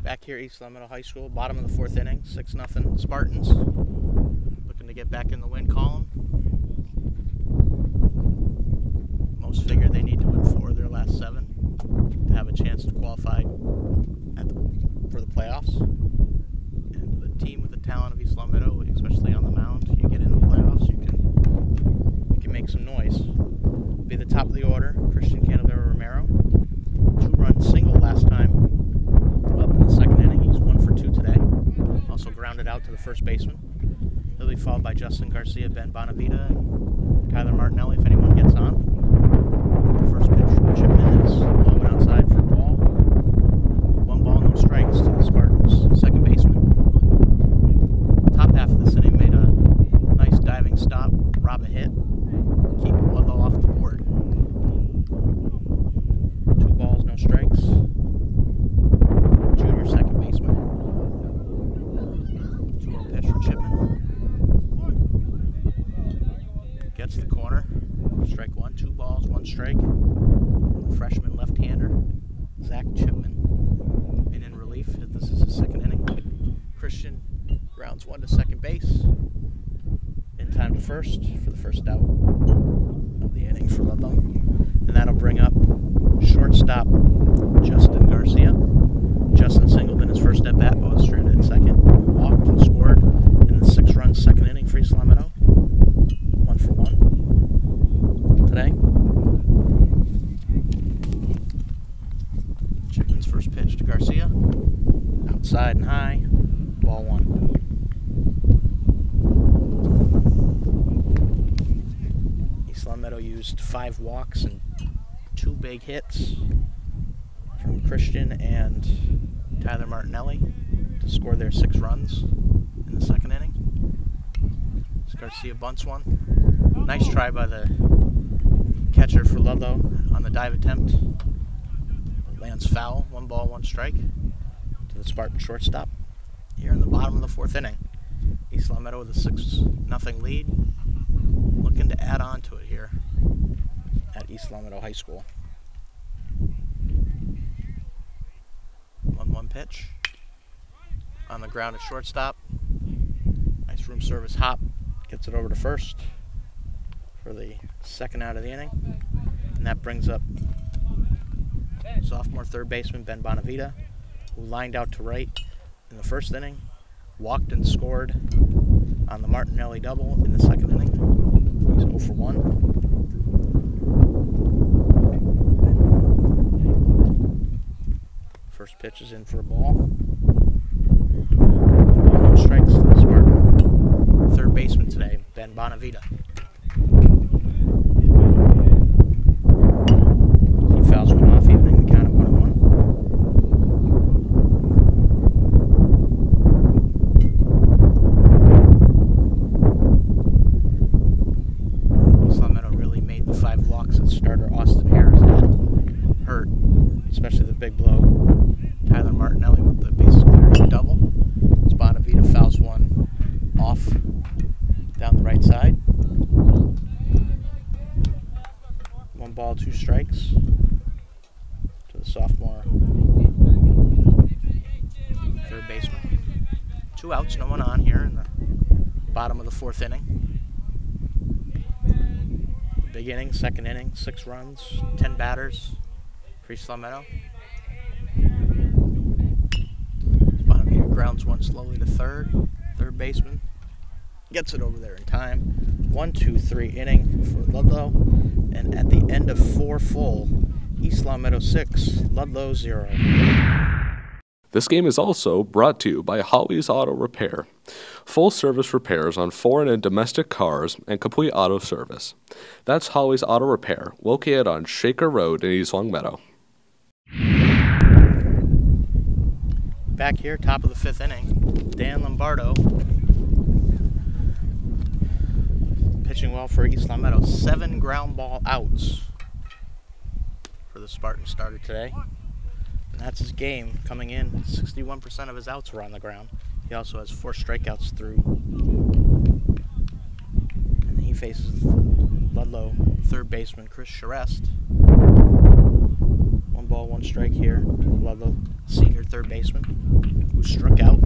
S1: Back here, East Long Meadow High School, bottom of the 4th inning, 6-0 Spartans. Looking to get back in the win column. first baseman. He'll be followed by Justin Garcia, Ben Bonavita, and Tyler Martinelli if anyone gets on. The first pitch from Chipman is low and outside for a ball. 1 ball, no strikes to the Spartans. Second baseman, top half of this inning, made a nice diving stop, rob a hit, keep Ludlow off the board. 2 balls, no strikes. Junior second baseman. 2-0 pitch for Chipman. Gets the corner. Strike 1, 2 balls, 1 strike. The freshman left-hander, Zach Chipman. And in relief, this is his second inning. Christian grounds 1 to second base. In time to first for the first out of the inning for Ludlow. And that'll bring up shortstop Justin Garcia. Justin singled in his first at-bat, but was stranded at second. Walked and scored in the 6-run second inning for East Long Meadow. 1 for 1 today. Chipman's first pitch to Garcia. Outside and high. Ball 1. East Long Meadow used 5 walks and 2 big hits from Christian and Tyler Martinelli to score their 6 runs in the second inning. As Garcia bunts one. Nice try by the catcher for Ludlow on the dive attempt. Lands foul. 1 ball, 1 strike to the Spartan shortstop. Here in the bottom of the 4th inning. East Long Meadow with a 6-0 lead. Looking to add on to it here at East Long Meadow High School. 1-1 pitch. On the ground at shortstop. Nice room service hop. Gets it over to first for the second out of the inning. And that brings up sophomore third baseman Ben Bonavita, who lined out to right in the first inning, walked and scored on the Martinelli double in the second inning. He's 0 for 1. First pitch is in for a ball. 1 ball, no strikes to the Spartan third baseman today, Ben Bonavita. He fouls one off, evening the count at 1-1. East Long Meadow really made the 5 walks that starter Austin Harris had hurt, especially the big blow. Tyler Martinelli with the bases clearing double. As Bonavita fouls one off down the right side. 1 ball, 2 strikes to the sophomore third baseman. 2 outs, no one on here in the bottom of the 4th inning. Big inning, second inning, 6 runs, 10 batters for East Long Meadow. Bonavita grounds one slowly to third baseman. Gets it over there in time. 1-2-3 inning for Ludlow. And at the end of 4 full, East Long Meadow 6, Ludlow 0.
S2: This game is also brought to you by Holly's Auto Repair. Full service repairs on foreign and domestic cars and complete auto service. That's Holly's Auto Repair, located on Shaker Road in East Long Meadow.
S1: Back here, top of the 5th inning, Dan Lombardo pitching well for East Long Meadow. 7 ground ball outs for the Spartan starter today. And that's his game coming in. 61% of his outs were on the ground. He also has 4 strikeouts through. And he faces Ludlow third baseman Chris Charest. 1 ball, 1 strike here to the Ludlow senior third baseman, who struck out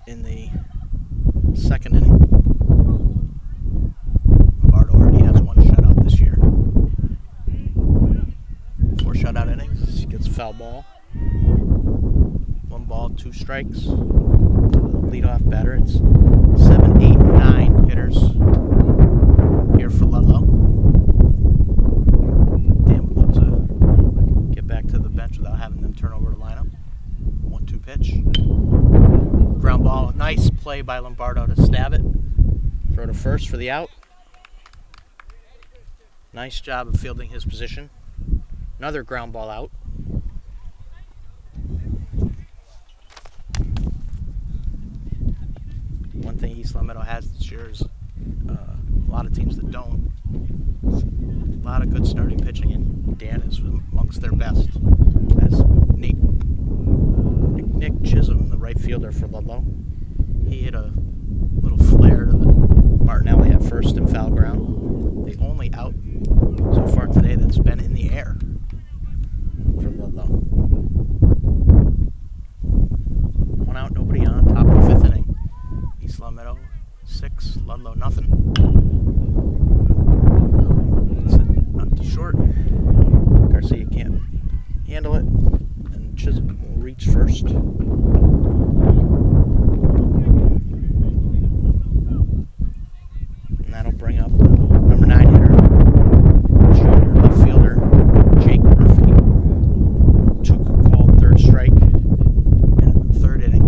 S1: in the second inning. Lombardo already has 1 shutout this year. 4 shutout innings. He gets a foul ball. 1 ball, 2 strikes. Leadoff batter. It's 7, 8, 9 hitters here for Ludlow. Dan would love to get back to the bench without having them turn over the lineup. 1-2 pitch. Ground ball, nice by Lombardo to stab it. Throw to first for the out. Nice job of fielding his position. Another ground ball out. One thing East Long Meadow has this year is a lot of teams that don't. A lot of good starting pitching, and Dan is amongst their best. That's Nick Chisholm, the right fielder for Ludlow. He hit a little flare to the Martinelli at first in foul ground. The only out so far today that's been in the air for Ludlow. One out, nobody on, top of the fifth inning. East Long Meadow 6, Ludlow nothing. It's not too short. Garcia can't handle it, and Chisholm will reach first. And that'll bring up the number 9 hitter, junior left fielder Jake Murphy. Took a called third strike in the third inning.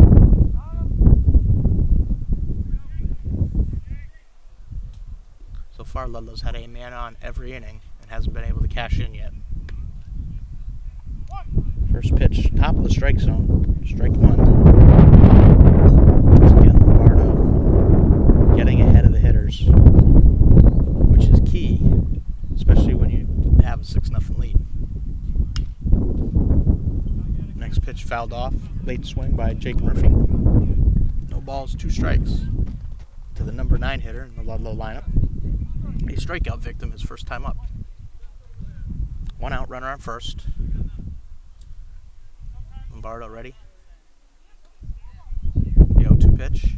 S1: So far, Ludlow's had a man on every inning and hasn't been able to cash in yet. First pitch, top of the strike zone, strike one. Once again, Lombardo getting ahead of the hitters, which is key, especially when you have a 6-0 lead. Next pitch fouled off, late swing by Jake Murphy. No balls, 2 strikes to the number 9 hitter in the Ludlow lineup. A strikeout victim his first time up. 1 out, runner on first. Lombardo ready. The 0-2 pitch.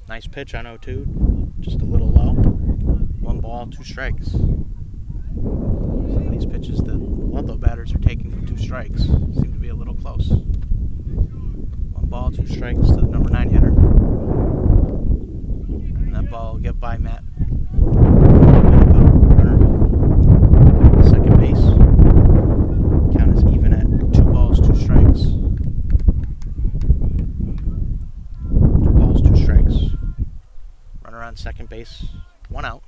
S1: Nice pitch on 0-2, just a little low. 1 ball, 2 strikes. Some of these pitches that the Ludlow batters are taking from 2 strikes seem to be a little close. 1 ball, 2 strikes to the number 9 hitter. And that ball will get by Matt. Runner, second base. Count is even at 2 balls, 2 strikes. 2 balls, 2 strikes. Runner on second base. 1 out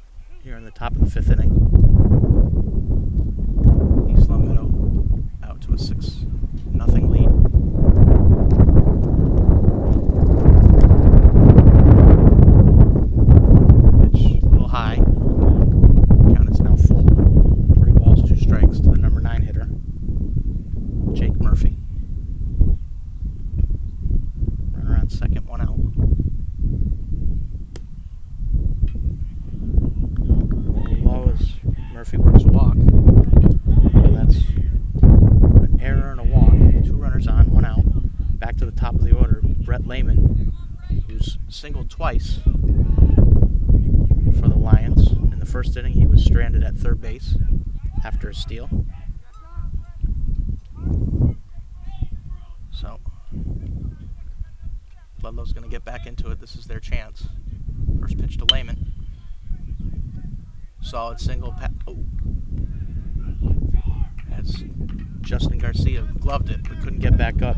S1: here in the top of the 5th inning. East Long Meadow out to a 6-0 lead. Pitch a little high. Count is now full. 3 balls, 2 strikes to the number 9 hitter, Jake Murphy. Runner on second, 1 out. Low as Murphy works a walk. So that's an error and a walk. 2 runners on, 1 out. Back to the top of the order, Brett Lehman, who's singled twice for the Lions. In the first inning, he was stranded at third base after a steal. So, Ludlow's going to get back into it. This is their chance. First pitch to Lehman. Solid single. As Justin Garcia gloved it, but couldn't get back up.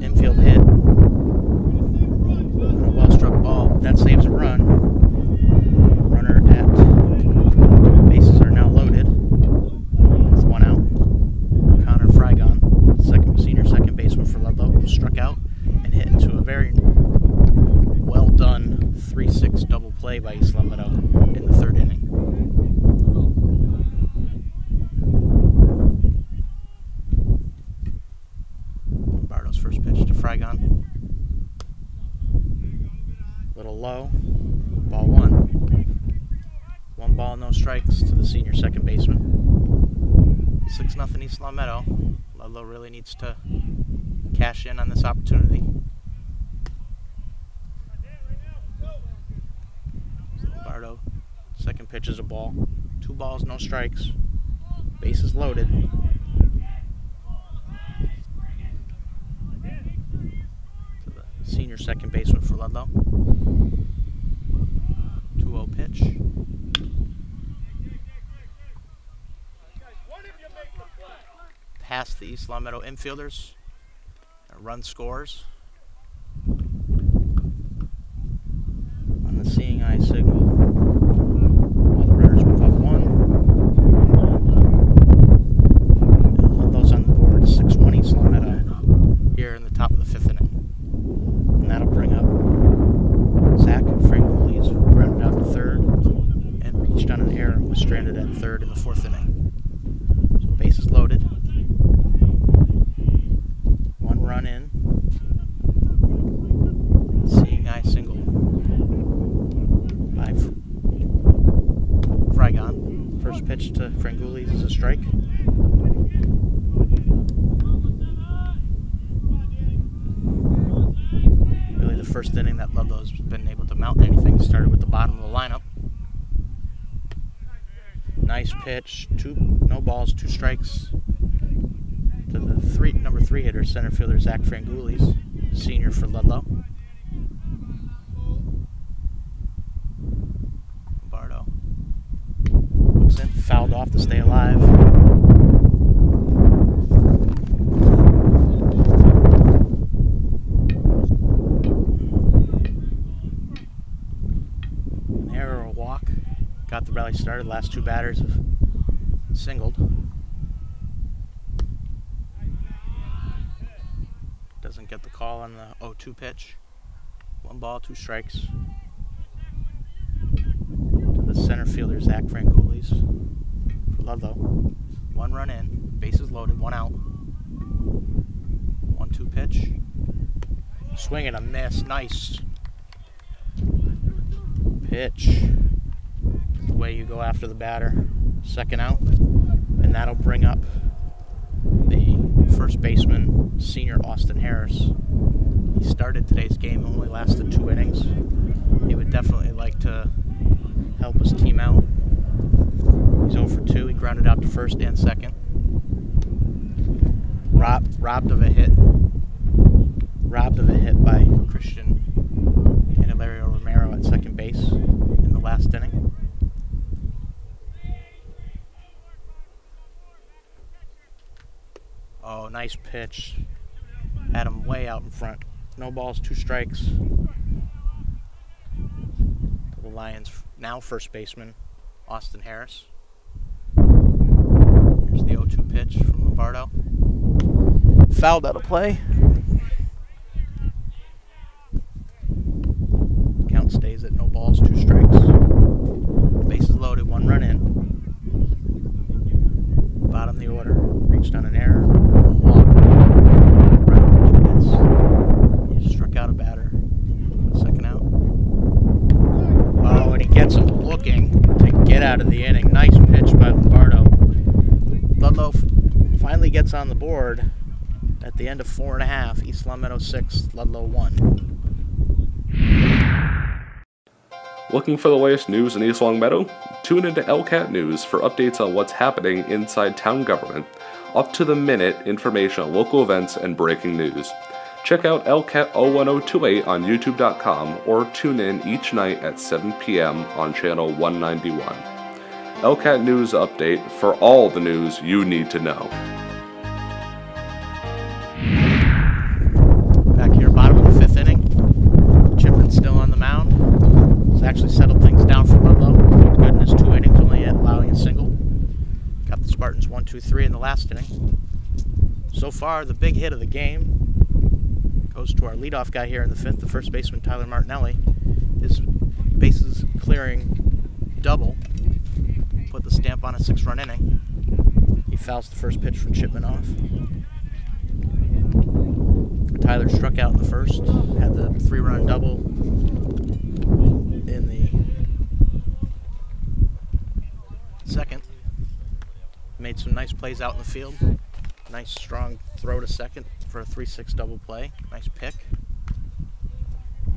S1: Infield hit. And a well-struck ball. That saves a run. Runner at bases are now loaded. With 1 out. Connor Frygon, senior second baseman for Ludlow, who struck out and hit into a very well-done 3-6 double play by East Long Meadow in the 3rd inning. Lombardo's first pitch to Frygon. Little low. Ball 1. 1 ball, no strikes to the senior second baseman. 6-0 East Long Meadow. Ludlow really needs to cash in on this opportunity. Lombardo, second pitch is a ball. 2 balls, no strikes. Bases loaded. To the senior second baseman for Ludlow. 2-0 pitch. Past the East Long Meadow infielders. A run scores. the seeing eye signal. All the runners move up one. And Ludlow's on the board, 6-1 East Long Meadow here in the top of the 5th inning. And that'll bring up Zach Frangulis, who grounded out to 3rd and reached on an error and was stranded at 3rd in the 4th inning. So bases loaded. 1 run in. Seeing eye single by Frygon. First pitch to Frangulis is a strike. Really the first inning that Ludlow's been able to mount anything. Started with the bottom of the lineup. Nice pitch, no balls, 2 strikes to the number 3 hitter, center fielder Zach Frangulis, senior for Ludlow. Bardo looks in, fouled off to stay alive. An error, a walk. Got the rally started. Last 2 batters have singled. Doesn't get the call on the 0-2 pitch. 1 ball, 2 strikes. To the center fielder, Zach Frangulis for Ludlow. 1 run in, bases loaded, 1 out. 1-2 pitch. Swing and a miss. Nice pitch. The way you go after the batter. 2nd out. And that'll bring up the first baseman, senior Austin Harris. He started today's game, only lasted 2 innings. He would definitely like to help his team out. He's 0 for 2. He grounded out to 1st and 2nd. Robbed of a hit by Christian Candelario Romero at 2nd base in the last inning. Oh, nice pitch. Had him way out in front. No balls, 2 strikes. To the Lions' now first baseman, Austin Harris. Here's the 0-2 pitch from Lombardo. Fouled out of play. Count stays at no balls, 2 strikes. Bases loaded, 1 run in. Bottom of the order. Reached on an error. Walk. Right over 2 hits. He struck out a batter. 2nd out. Oh, and he gets him looking to get out of the inning. Nice pitch by Lombardo. Ludlow finally gets on the board at the end of 4.5. East Long Meadow 6, Ludlow 1.
S2: Looking for the latest news in East Long Meadow? Tune into LCAT News for updates on what's happening inside town government, up-to-the-minute information on local events and breaking news. Check out LCAT 01028 on YouTube.com or tune in each night at 7 p.m. on channel 191. LCAT News Update for all the news you need to know.
S1: Back here, bottom of the 5th inning. Chipman's still on the mound. He's actually settled things down for Ludlow. Looked good in his 2 innings, only allowing a single. Got the Spartans 1-2-3 in the last inning. So far, the big hit of the game goes to our leadoff guy here in the 5th, the first baseman, Tyler Martinelli. His bases clearing double put the stamp on a 6-run inning. He fouls the first pitch from Chipman off. Tyler struck out in the 1st, had the 3-run double in the 2nd. Made some nice plays out in the field. Nice strong throw to 2nd for a 3-6 double play. Nice pick.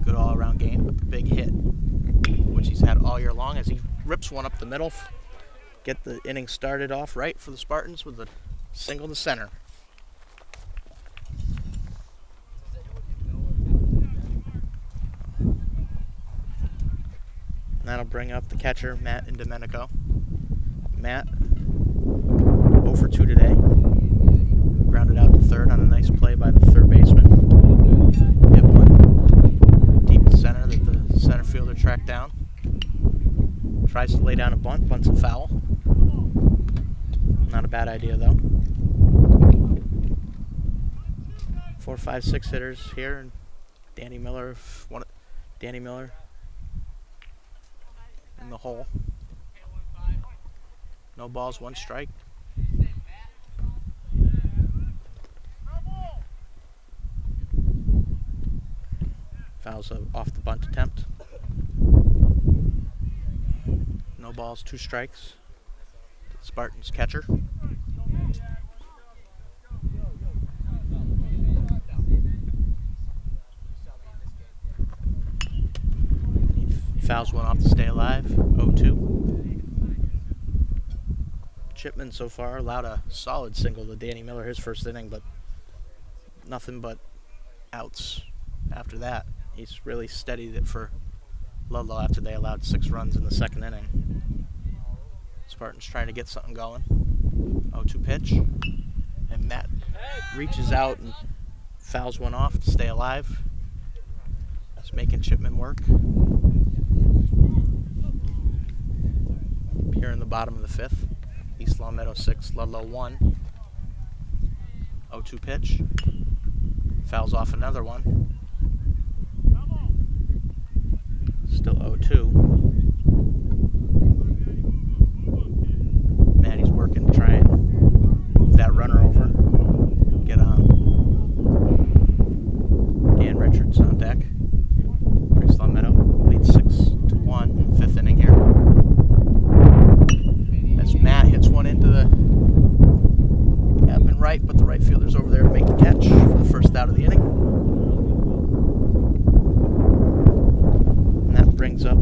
S1: Good all-around game, but the big hit, which he's had all year long, as he rips one up the middle. Get the inning started off right for the Spartans with a single to center. And that'll bring up the catcher, Matt Indomenico. Matt, 0 for 2 today. Grounded out to 3rd on a nice play by the 3rd baseman. Hit one deep to center that the center fielder tracked down. Tries to lay down a bunt. Bunt's a foul. Not a bad idea though. 4, 5, 6 hitters here, and Danny Miller in the hole. No balls, 1 strike. Fouls off the bunt attempt. No balls, 2 strikes. Spartans catcher. He fouls one off to stay alive. 0-2. Chipman so far allowed a solid single to Danny Miller his first inning, but nothing but outs after that. He's really steadied it for Ludlow after they allowed 6 runs in the second inning. Spartans trying to get something going. 0-2 pitch. And Matt reaches out and fouls one off to stay alive. It's making Chipman work. Here in the bottom of the 5th. East Long Meadow 6, Ludlow 1. 0-2 pitch. Fouls off another one. Still 0-2. Maddie's working to try and move that runner over. Get on. Dan Richards on deck. East Long Meadow leads 6-1 in the 5th inning here. As Matt hits one into the gap and right, but the right fielder's over there to make the catch for the first out of the inning. And that brings up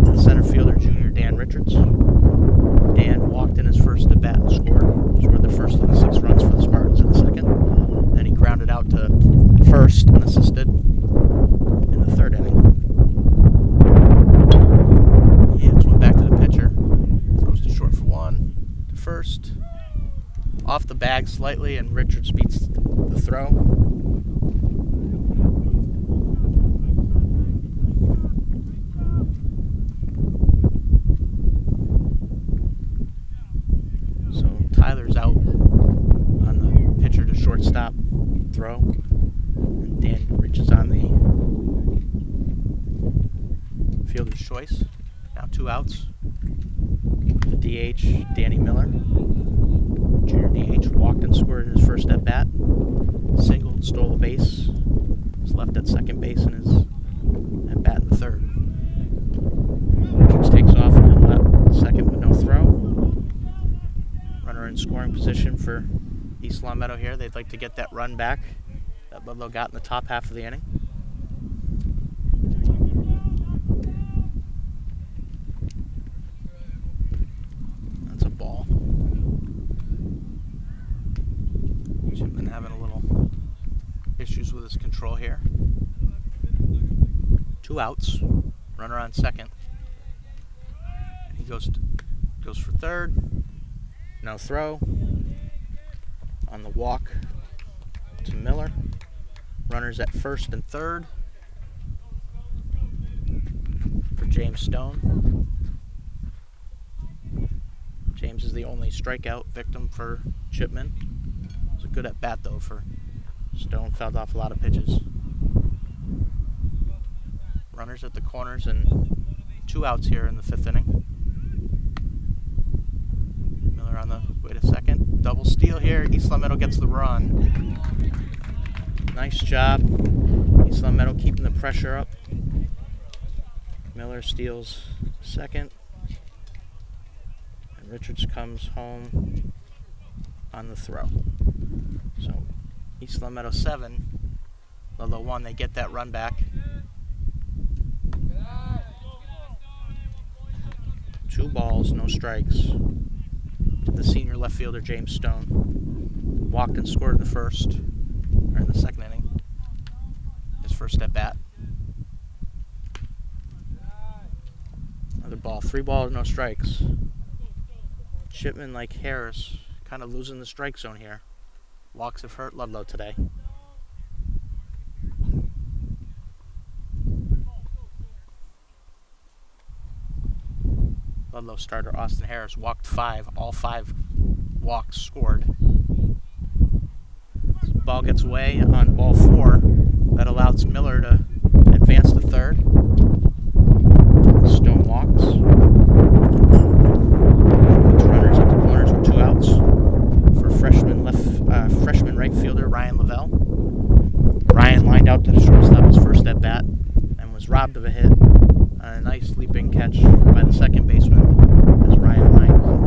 S1: the center fielder, junior Dan Richards. Dan walked in his first at bat and scored the first of the 6 runs for the Spartans in the second. Then he grounded out to first and assisted in the 3rd inning. He hits one back to the pitcher. Throws to short for 1. To first. Off the bag slightly, and Richards beats the throw. So Tyler's out on the pitcher to shortstop throw. And Dan reaches on the fielder's choice. Now 2 outs. The DH, Danny Miller. Junior DH walked and scored in his first at bat. Singled, stole a base. Was left at second base in his at bat in the 3rd. Richards takes off and then left second with no throw. Runner in scoring position for East Long Meadow here. They'd like to get that run back that Ludlow got in the top half of the inning. That's a ball. Chipman having a little issues with his control here. 2 outs. Runner on second. And he goes for 3rd. No throw. On the walk to Miller. Runners at 1st and 3rd for James Stone. James is the only strikeout victim for Chipman. It was a good at bat though for Stone. Fouled off a lot of pitches. Runners at the corners and 2 outs here in the 5th inning. Miller on the way to second. Double steal here. East Long Meadow gets the run. Nice job. East Long Meadow keeping the pressure up. Miller steals second. And Richards comes home on the throw. So East Long Meadow 7, Ludlow 1. They get that run back. 2 balls, no strikes. To the senior left fielder, James Stone. Walked and scored in the 1st, or in the 2nd inning. His first at bat. Another ball. 3 balls, no strikes. Chipman, like Harris, kind of losing the strike zone here. Walks have hurt Ludlow today. Ludlow starter Austin Harris walked 5. All 5 walks scored. So the ball gets away on ball 4. That allows Miller to advance to third. Stone walks. Puts runners at the corners with 2 outs for freshman right fielder Ryan Lavelle. Ryan lined out to the shortstop his first at bat and was robbed of a hit on a nice leaping catch by the second baseman as Ryan lined one.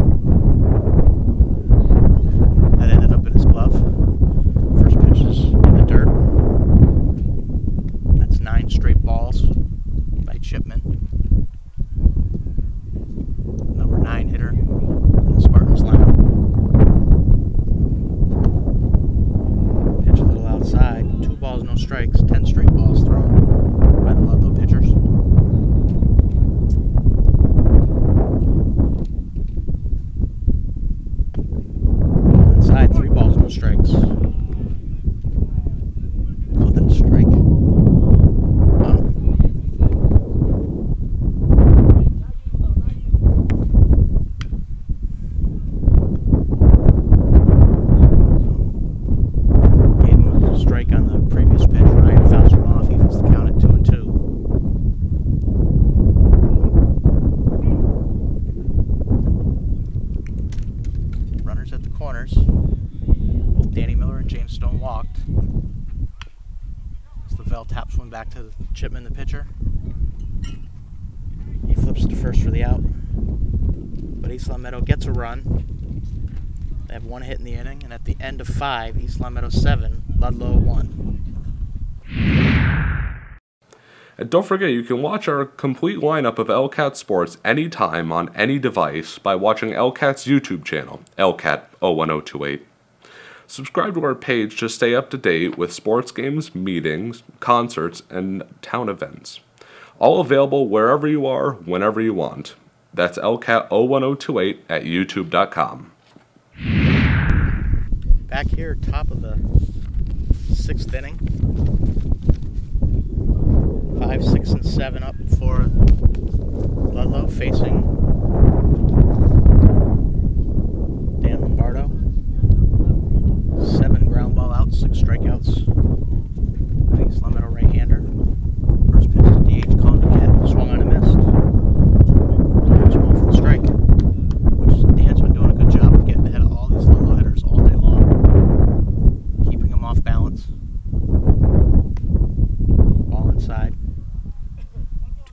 S1: That ended up in his glove. First pitch is in the dirt. That's 9 straight balls by Chipman. Number 9 hitter in the Spartans lineup. Pitch a little outside. 2 balls, no strikes. 10 straight balls thrown by the Ludlow pitchers. Ball inside. 3 balls, no strikes. Call that a strike. At the corners. Both Danny Miller and James Stone walked. As Lavelle taps one back to Chipman, the pitcher. He flips to first for the out. But East Long Meadow gets a run. They have 1 hit in the inning, and at the end of 5, East Long Meadow 7, Ludlow 1.
S2: And don't forget, you can watch our complete lineup of LCAT Sports anytime on any device by watching LCAT's YouTube channel, LCAT01028. Subscribe to our page to stay up to date with sports games, meetings, concerts, and town events. All available wherever you are, whenever you want. That's LCAT01028 at youtube.com.
S1: Back here, top of the 6th inning. 5, 6, and 7 up for Ludlow, facing Dan Lombardo. 7 ground ball outs, 6 strikeouts. East Long Meadow right-hander. First pitch to DH Colin Duquette, swung on and missed. There's one for the strike, which Dan's been doing a good job of getting ahead of all these Ludlow hitters all day long, keeping them off balance. Ball inside.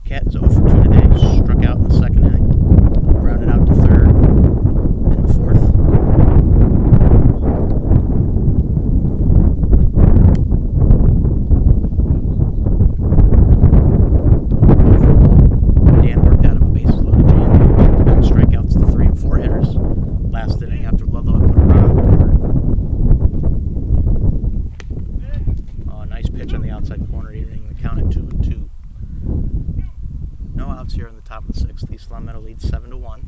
S1: Duquette is 0 for 2 today, struck out in the 2nd inning, grounded out to 3rd in the 4th. Dan worked out of a bases loaded jam, back-to-back strikeouts to 3 and 4 hitters last inning after Ludlow had put a run on the board. Oh, nice pitch on the outside corner, ending the count at 2-2. No outs here in the top of the 6th. East Long Meadow leads 7-1.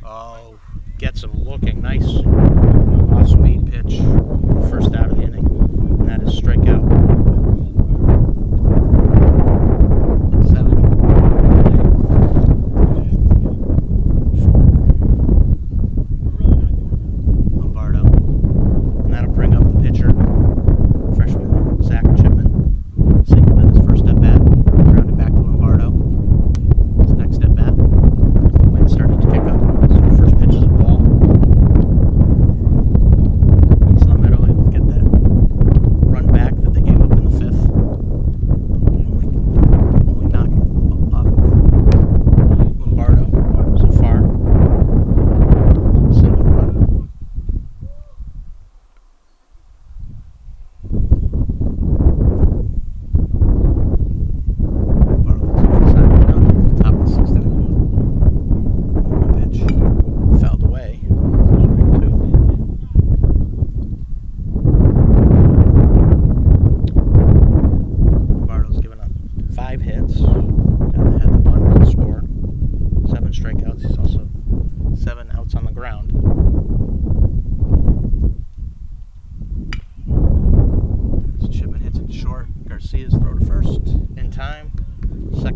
S1: Oh, gets him looking. Nice off-speed pitch. First out of the inning. And that is strikeout. 7. Lombardo. And that'll bring up the pitcher. Freshman Zach Chipman, singled in his first at bat, grounded back to Lombardo. His next at bat, the wind started to kick up. So first pitch is a ball. East Long Meadow able to get that run back that they gave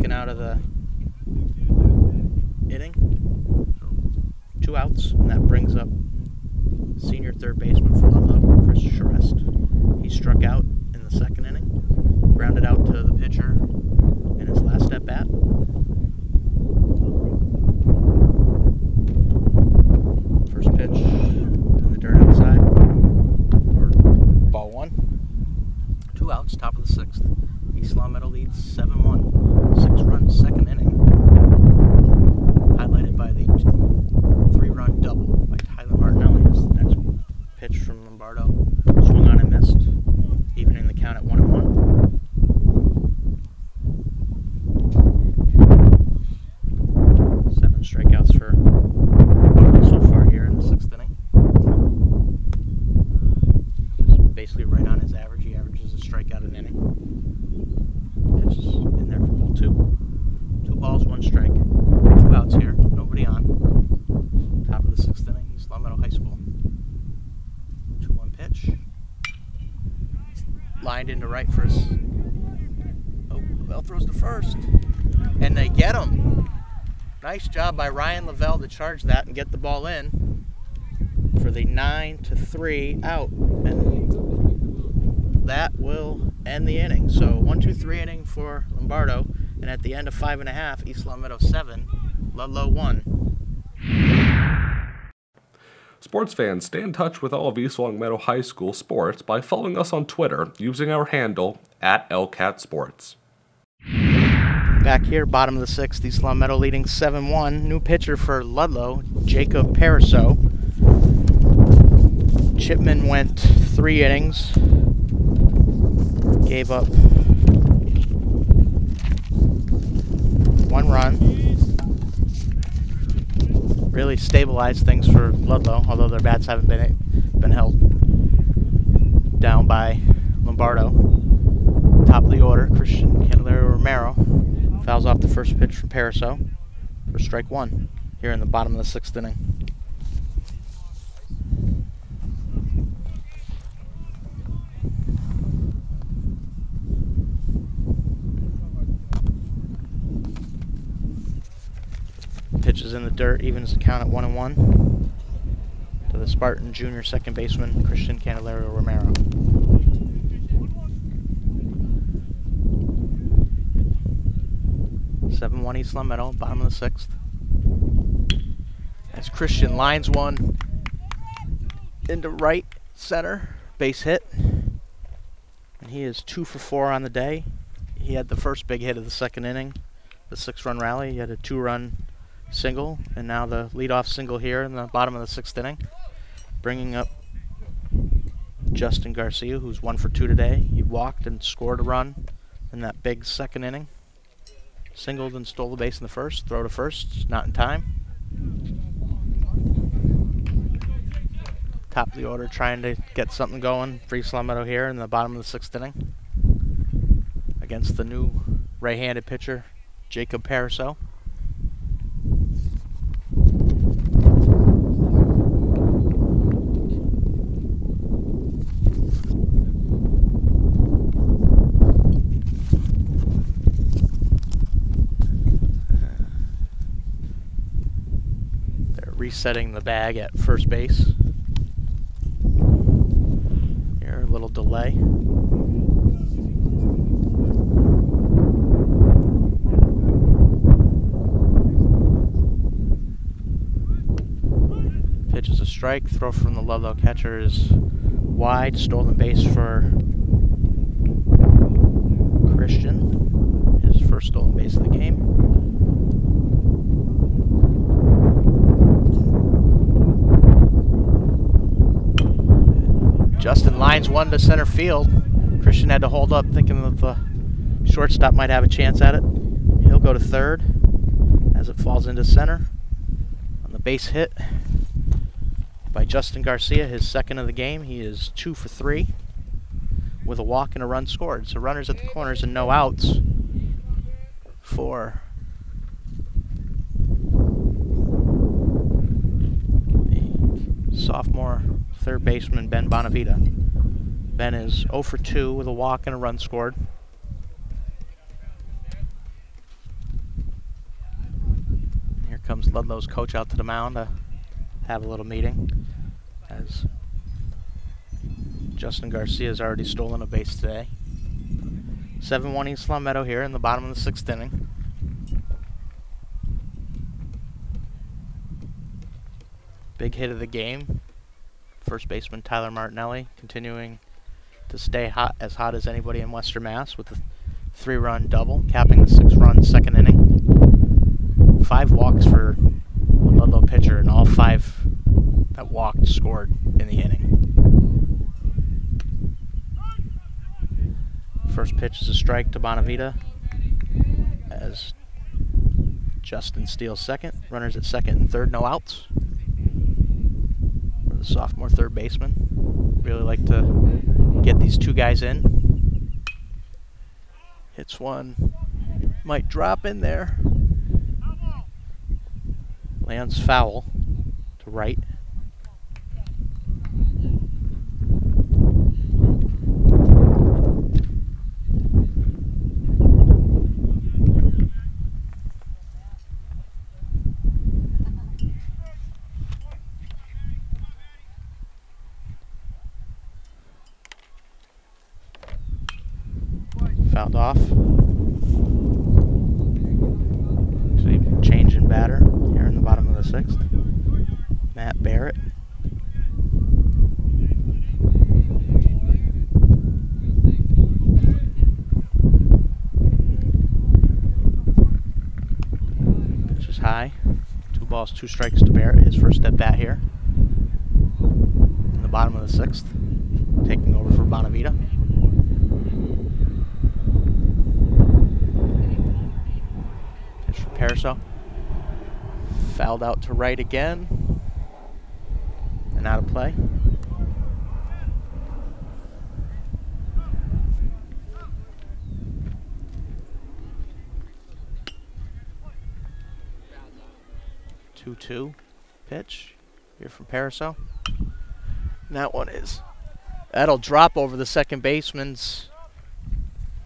S1: striking out of the inning. So 2 outs, and that brings up senior third baseman for Ludlow, Chris Charest. He struck out in the second inning, grounded out to the pitcher in his last at bat. First pitch in the dirt outside for ball 1. 2 outs, top of the 6th. East Long Meadow leads 7-1. 6-run second inning, highlighted by the 3-run double by Tyler Martinelli. As the next pitch from Lombardo swung on and missed, evening the count at 1-1. Seven strikeouts for Lombardo so far here in the 6th inning. He's basically right on his average. He averages a strikeout an inning. Pitch is in there for ball 2. 2 balls, 1 strike. 2 outs here. Nobody on. Top of the 6th inning. East Long Meadow High School. 2-1 pitch. Lined into right for us. Oh, Lavelle throws to first. And they get him. Nice job by Ryan Lavelle to charge that and get the ball in for the 9-3 out. And that will end the inning. So 1-2-3 inning for Lombardo. And at the end of 5.5, East Long Meadow 7, Ludlow 1.
S2: Sports fans, stay in touch with all of East Long Meadow High School sports by following us on Twitter using our handle @LCatSports.
S1: Back here, bottom of the 6th, East Long Meadow leading 7-1. New pitcher for Ludlow, Jacob Pariseau. Chipman went 3 innings. Gave up 1 run. Really stabilized things for Ludlow, although their bats haven't been held down by Lombardo. Top of the order, Christian Candelario Romero fouls off the first pitch from Pariseau for strike 1 here in the bottom of the 6th inning. Pitches in the dirt, evens the count at 1-1 to the Spartan junior second baseman Christian Candelario Romero. (7-1) East Long Meadow, bottom of the 6th. As Christian lines one into right center, base hit, and he is 2 for 4 on the day. He had the first big hit of the 2nd inning, the 6-run rally. He had a 2-run single, and now the leadoff single here in the bottom of the 6th inning, bringing up Justin Garcia, who's 1 for 2 today. He walked and scored a run in that big 2nd inning. Singled and stole the base in the 1st. Throw to first, not in time. Top of the order, trying to get something going for East Long Meadow here in the bottom of the 6th inning against the new right-handed pitcher, Jacob Pariseau. Resetting the bag at first base. Here, a little delay. Pitch is a strike. Throw from the Ludlow catcher is wide. Stolen base for Christian. His first stolen base of the game. Justin lines one to center field. Christian had to hold up thinking that the shortstop might have a chance at it. He'll go to third as it falls into center. On the base hit by Justin Garcia, his 2nd of the game. He is 2 for 3 with a walk and a run scored. So runners at the corners and no outs for the sophomore third baseman Ben Bonavita. Ben is 0 for 2 with a walk and a run scored. comes Ludlow's coach out to the mound to have a little meeting, as Justin Garcia's already stolen a base today. 7-1 East Long Meadow here in the bottom of the 6th inning. Big hit of the game. First baseman Tyler Martinelli continuing to stay hot as anybody in Western Mass with a 3-run double, capping the 6-run 2nd inning. 5 walks for the Ludlow pitcher, and all 5 that walked scored in the inning. First pitch is a strike to Bonavita as Justin steals second. Runners at second and third, no outs. For the sophomore third baseman. Really like to get these 2 guys in. Hits one. Might drop in there. Lands foul to right. Fouled off. Actually, change in batter here in the bottom of the 6th. Matt Barrett. Pitch is high. 2 balls, 2 strikes to Barrett. His first at bat here in the bottom of the 6th. Taking over for Bonavita. Paraso. Fouled out to right again. And out of play. Two pitch here from Paraso. And that one that'll drop over the second baseman's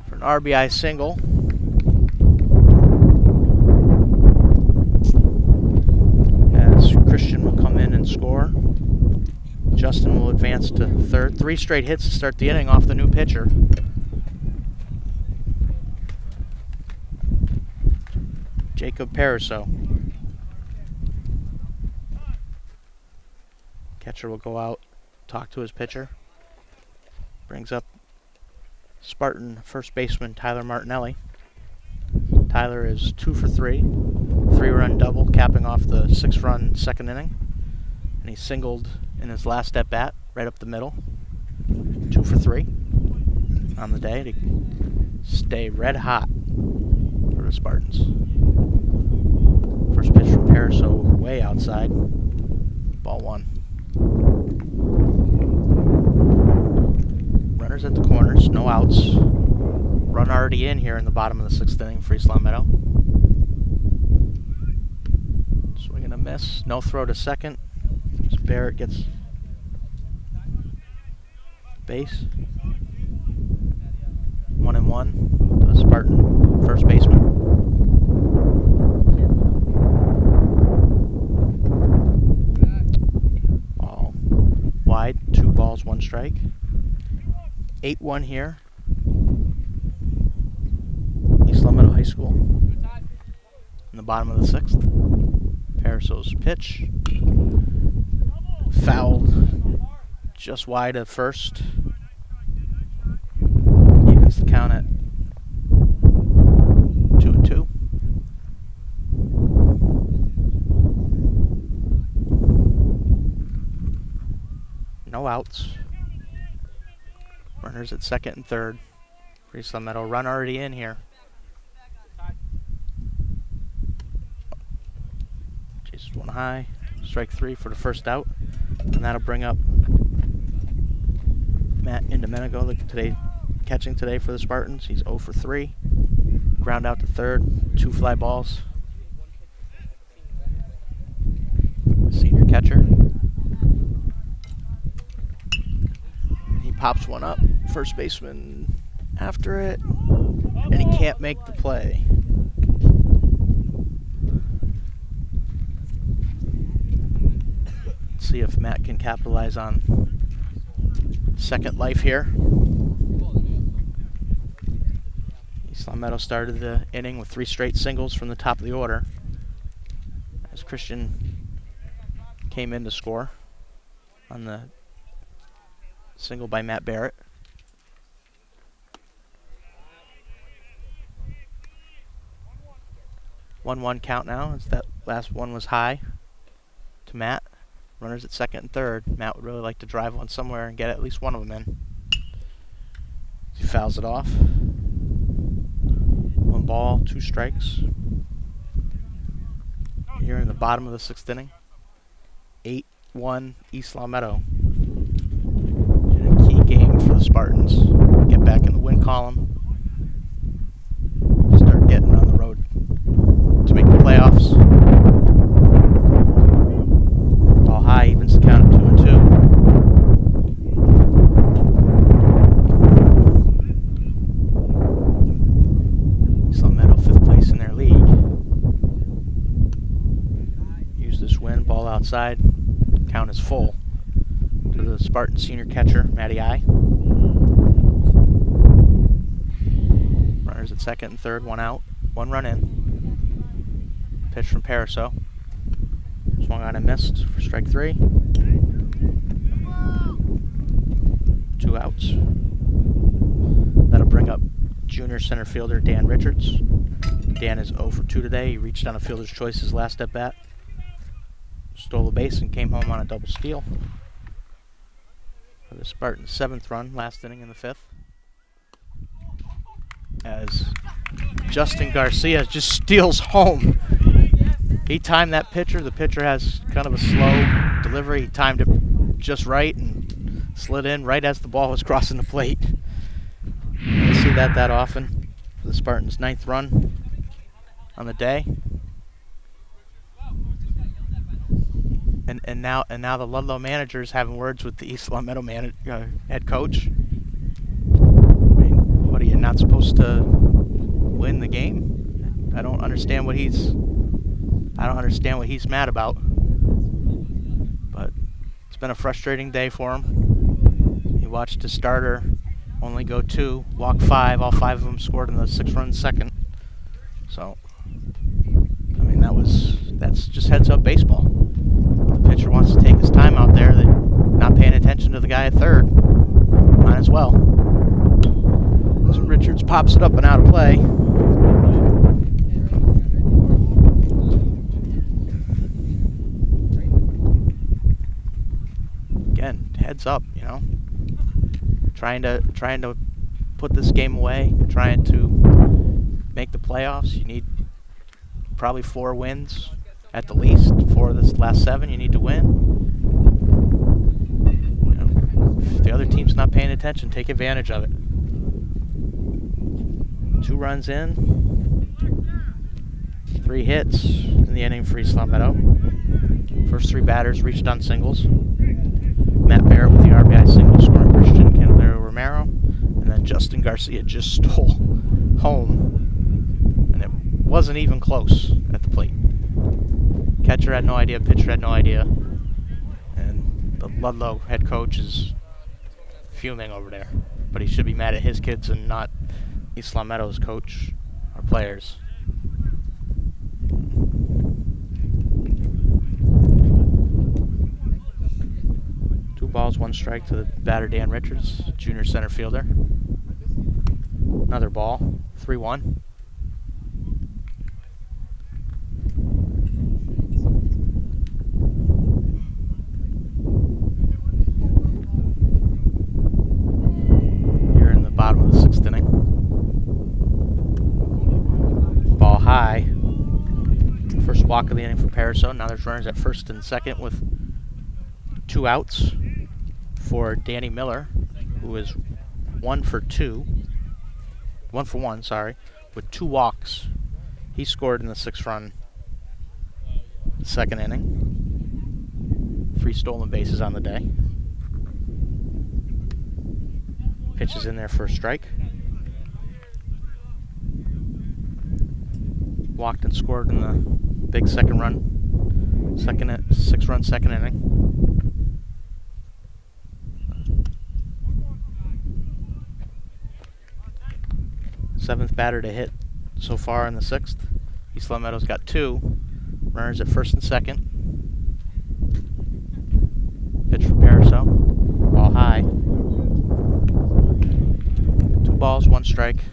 S1: for an RBI single. Christian will come in and score. Justin will advance to third. 3 straight hits to start the inning off the new pitcher. Jacob Paraso. Catcher will go out, talk to his pitcher. Brings up Spartan first baseman Tyler Martinelli. Tyler is 2 for 3. 3-run double, capping off the 6-run 2nd inning. And he singled in his last at bat, right up the middle. 2 for 3 on the day to stay red hot for the Spartans. First pitch from Paraso, way outside. Ball 1. Runners at the corners, no outs. Run already in here in the bottom of the 6th inning for East Long Meadow. Swing and a miss. No throw to second. As Barrett gets base. 1-1. The Spartan first baseman. Ball wide. 2 balls, 1 strike. 8-1 here. East Long Meadow High School. In the bottom of the 6th. Paraso's pitch. Fouled just wide of first. Evens the count at 2-2. No outs. Runners at second and third. For East Long Meadow. Run already in here. Chases one high. Strike 3 for the first out. And that'll bring up Matt Indomenico catching today for the Spartans. He's 0 for 3. Ground out to third. 2 fly balls. Senior catcher. He pops one up. First baseman after it. And he can't make the play. see if Matt can capitalize on second life here. East Long Meadow started the inning with 3 straight singles from the top of the order, as Christian came in to score on the single by Matt Barrett. 1-1 count now, as that last one was high to Matt. Runners at second and third. Matt would really like to drive one somewhere and get at least one of them in. He fouls it off. 1 ball, 2 strikes. Here in the bottom of the 6th inning. 8-1 East Long Meadow. And a key game for the Spartans. Get back in the win column. Start getting on the road to make the playoffs. Ball high, evens the count at 2-2. East Long Meadow 5th place in their league. Use this win, ball outside. Count is full to the Spartan senior catcher, Matty I. Runners at second and third, 1 out, 1 run in. Pitch from Pariseau. Swung on and missed for strike 3. 2 outs. That'll bring up junior center fielder Dan Richards. Dan is 0 for 2 today. He reached on a fielder's choice his last at bat. Stole the base and came home on a double steal. For the Spartans' 7th run, last inning in the 5th. As Justin Garcia just steals home. He timed that pitcher. The pitcher has kind of a slow delivery. He timed it just right and slid in right as the ball was crossing the plate. You don't see that often for the Spartans' 9th run on the day. And now the Ludlow manager is having words with the East Long Meadow head coach. I mean, what, are you not supposed to win the game? I don't understand what he's mad about. But it's been a frustrating day for him. He watched his starter only go 2, walk 5. All 5 of them scored in the 6-run second. So, I mean, that's just heads-up baseball. The pitcher wants to take his time out there. They're not paying attention to the guy at third. Might as well. So Richards pops it up and out of play. Again, heads up, you know. Trying to put this game away, trying to make the playoffs. You need probably 4 wins at the least. 4 of this last 7 you need to win. You know, if the other team's not paying attention, take advantage of it. 2 runs in, 3 hits in the inning for East Long Meadow. First 3 batters reached on singles. Matt Barrett with the RBI single, scoring Christian Candelero Romero, and then Justin Garcia just stole home, and it wasn't even close at the plate. Catcher had no idea, pitcher had no idea, and the Ludlow head coach is fuming over there. But he should be mad at his kids and not East Long Meadow's coach or players. Two balls, 1 strike to the batter Dan Richards, junior center fielder. Another ball, 3-1. Bottom of the 6th inning. Ball high. First walk of the inning for Pariseau. Now there's runners at first and second with 2 outs for Danny Miller, who is 1 for 1, sorry, with 2 walks. He scored in the 6th-run 2nd inning. 3 stolen bases on the day. Pitch is in there for a strike. Walked and scored in the big 6-run 2nd inning. 7th batter to hit so far in the 6th. East Long Meadow's got 2. Runners at first and second. Pitch for Paraso. Ball high. 2 balls, 1 strike.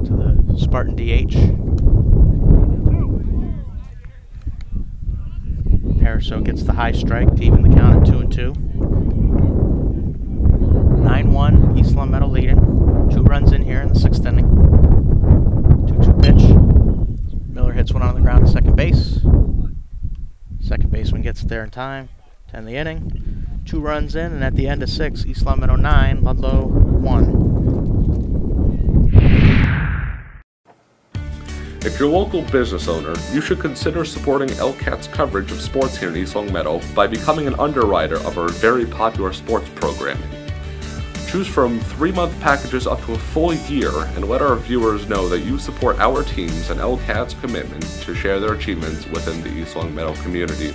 S1: To the Spartan DH. Paraso gets the high strike to even the count at 2-2. 9-1, East Long Meadow leading. 2 runs in here in the 6th inning. 2-2 pitch. Miller hits one on the ground to second base. Second baseman gets it there in time to end the inning. 2 runs in, and at the end of 6, East Long Meadow 9, Ludlow 1.
S2: If you're a local business owner, you should consider supporting LCAT's coverage of sports here in East Long Meadow by becoming an underwriter of our very popular sports programming. Choose from 3-month packages up to a full year and let our viewers know that you support our teams and LCAT's commitment to share their achievements within the East Long Meadow community.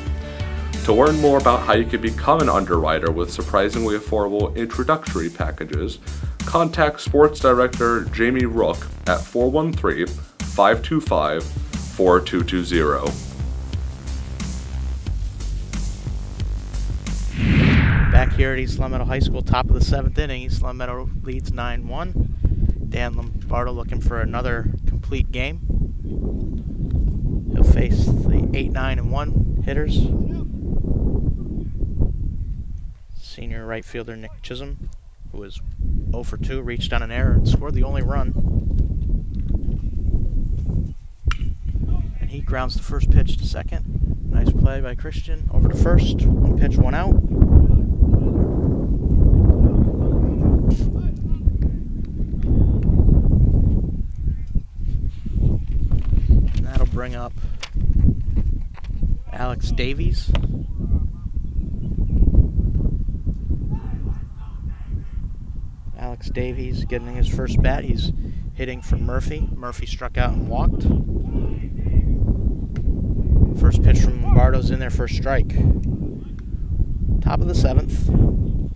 S2: To learn more about how you can become an underwriter with surprisingly affordable introductory packages, contact Sports Director Jamie Rook at 413-525-4220.
S1: Back here at East Long Meadow High School, top of the 7th inning, East Long Meadow leads 9-1. Dan Lombardo looking for another complete game. He'll face the 8, 9, and 1 hitters. Senior right fielder Nick Chisholm, who was 0 for 2, reached on an error and scored the only run. And he grounds the first pitch to second. Nice play by Christian. Over to first. 1 pitch, 1 out. And that'll bring up Alex Davies. Alex Davies getting his first bat. He's hitting for Murphy. Murphy struck out and walked. First pitch from Lombardo's in there for a strike. Top of the 7th.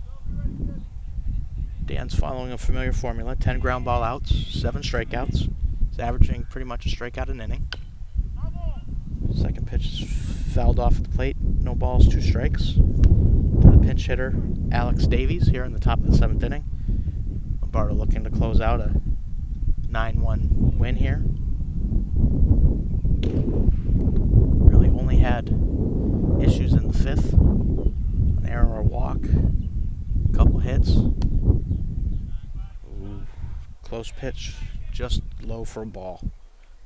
S1: Dan's following a familiar formula. 10 ground ball outs, 7 strikeouts. He's averaging pretty much a strikeout an inning. Second pitch is fouled off at the plate. No balls, 2 strikes. To the pinch hitter, Alex Davies, here in the top of the 7th inning. Lombardo looking to close out a 9-1 win here. Really only had issues in the 5th. An error or walk. A couple hits. Ooh, close pitch. Just low for a ball.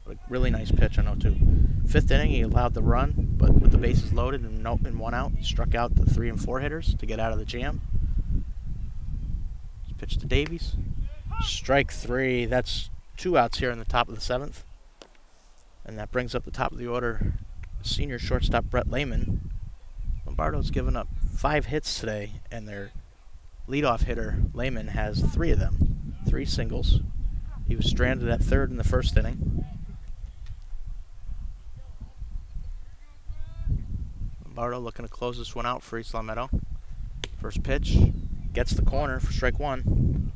S1: But a really nice pitch on 0-2. 5th inning, he allowed the run, but with the bases loaded and 1 out, he struck out the 3 and 4 hitters to get out of the jam. Pitch to Davies. Strike 3. That's 2 outs here in the top of the 7th. And that brings up the top of the order senior shortstop Brett Lehman. Lombardo's given up 5 hits today, and their leadoff hitter Lehman has 3 of them. 3 singles. He was stranded at third in the 1st inning. Lombardo looking to close this one out for East Long Meadow. First pitch. Gets the corner for strike 1.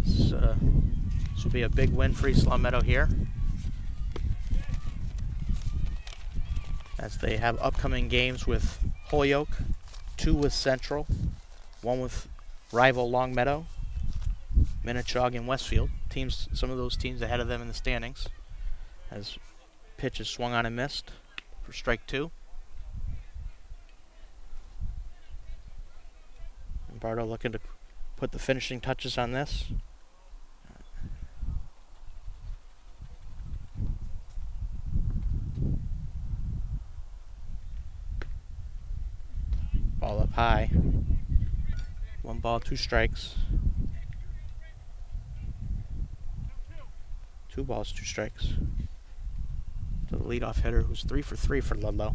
S1: This will be a big win for East Long Meadow here, as they have upcoming games with Holyoke, 2 with Central, 1 with rival Longmeadow, Minnechaug, and Westfield. Teams, some of those teams ahead of them in the standings. As pitch is swung on and missed for strike 2. Lombardo looking to put the finishing touches on this. Ball up high. 1 ball, 2 strikes. 2 balls, 2 strikes. To the leadoff hitter, who's 3 for 3 for Ludlow.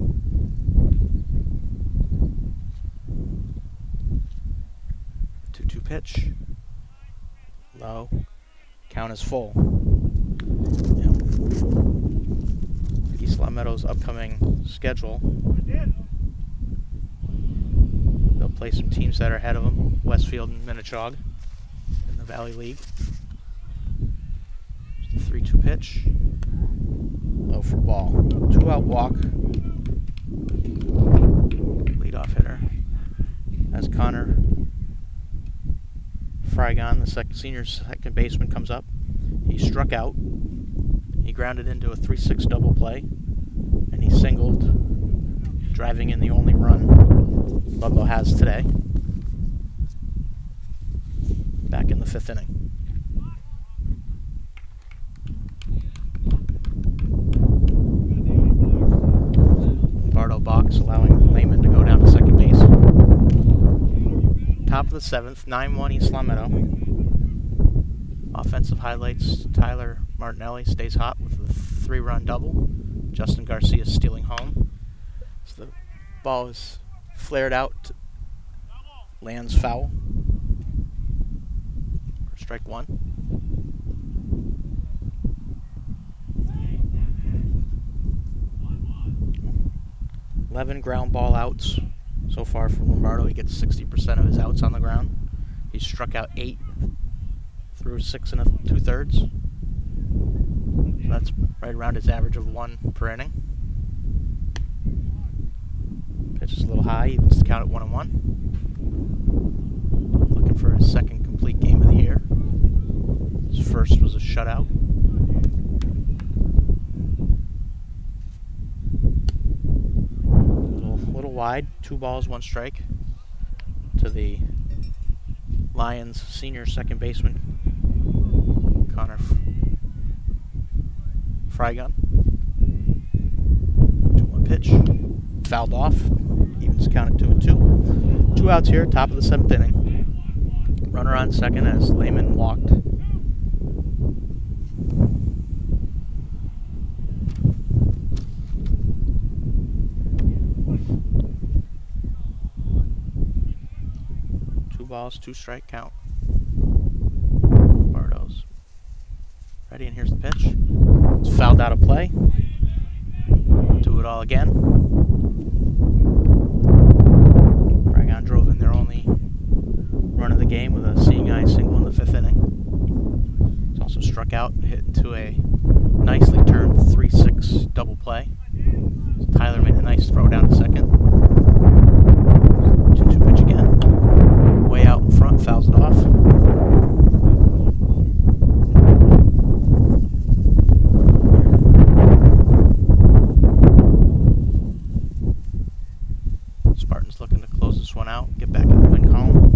S1: Pitch. Low. Count is full. Yep. East Long Long Meadow's upcoming schedule. They'll play some teams that are ahead of them, Westfield and Minnechaug in the Valley League. 3-2 pitch. Low for ball. 2-out walk. Leadoff hitter. As Connor Frygon, the senior second baseman, comes up. He struck out. He grounded into a 3-6 double play, and he singled, driving in the only run Ludlow has today. Back in the 5th inning. Lombardo box, allowing Lehman to go down to second base. Top of the 7th, 9-1 East Long Meadow. Offensive highlights: Tyler Martinelli stays hot with a 3-run double. Justin Garcia stealing home. So the ball is flared out, lands foul. Strike 1. 11 ground ball outs so far from Lombardo. He gets 60% of his outs on the ground. He's struck out 8 through 6 2/3. So that's right around his average of 1 per inning. Pitch is a little high, evens the count at 1-1. Looking for his second complete game of the year. His first was a shutout. Little wide, 2 balls, 1 strike to the Lions senior second baseman, Connor Frygon. 2-1 pitch, fouled off, evens count at 2-2. 2 outs here, top of the 7th inning. Runner on second as Lehman walked. Balls, 2 strike count. Lombardo's ready, and here's the pitch. It's fouled out of play. Do it all again. Frygon drove in their only run of the game with a seeing eye single in the 5th inning. He's also struck out, hit into a nicely turned 3-6 double play. Tyler made a nice throw down to second. 2-2 pitch again. Way out in front, fouls it off. Spartans looking to close this one out, get back in the win column.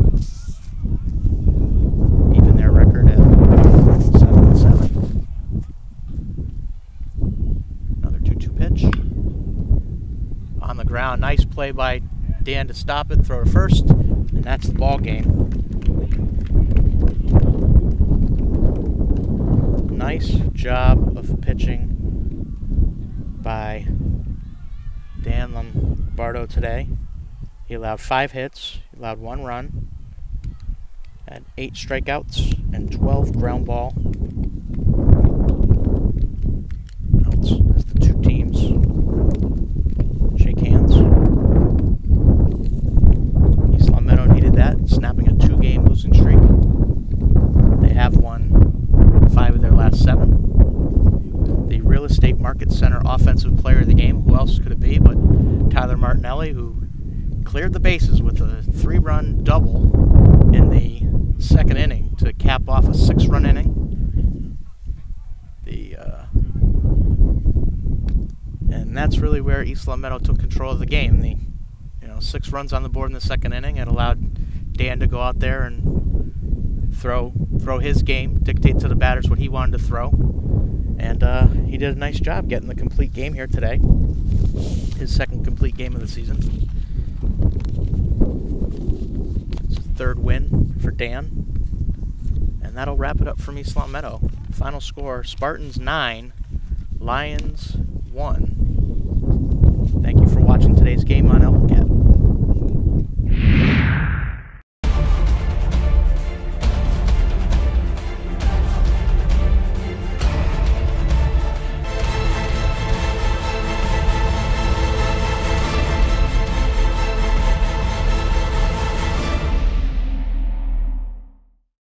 S1: Even their record at 7-7. Another 2-2 pitch. On the ground, nice play by Dan to stop it, throw to first. And that's the ball game. Nice job of pitching by Dan Lombardo today. He allowed 5 hits, he allowed 1 run, had 8 strikeouts and 12 ground ball outs as the 2 teams shake hands. Snapping a 2-game losing streak. They have won 5 of their last 7. The Real Estate Market Center Offensive Player of the Game, who else could it be but Tyler Martinelli, who cleared the bases with a 3-run double in the 2nd inning to cap off a 6-run inning. And that's really where East Long Meadow took control of the game. 6 runs on the board in the 2nd inning. It allowed Dan to go out there and throw his game, dictate to the batters what he wanted to throw, and he did a nice job getting the complete game here today. His 2nd complete game of the season. It's his 3rd win for Dan, and that'll wrap it up from East Long Meadow. Final score: Spartans 9, Lions 1. Thank you for watching today's game on Elk Cat.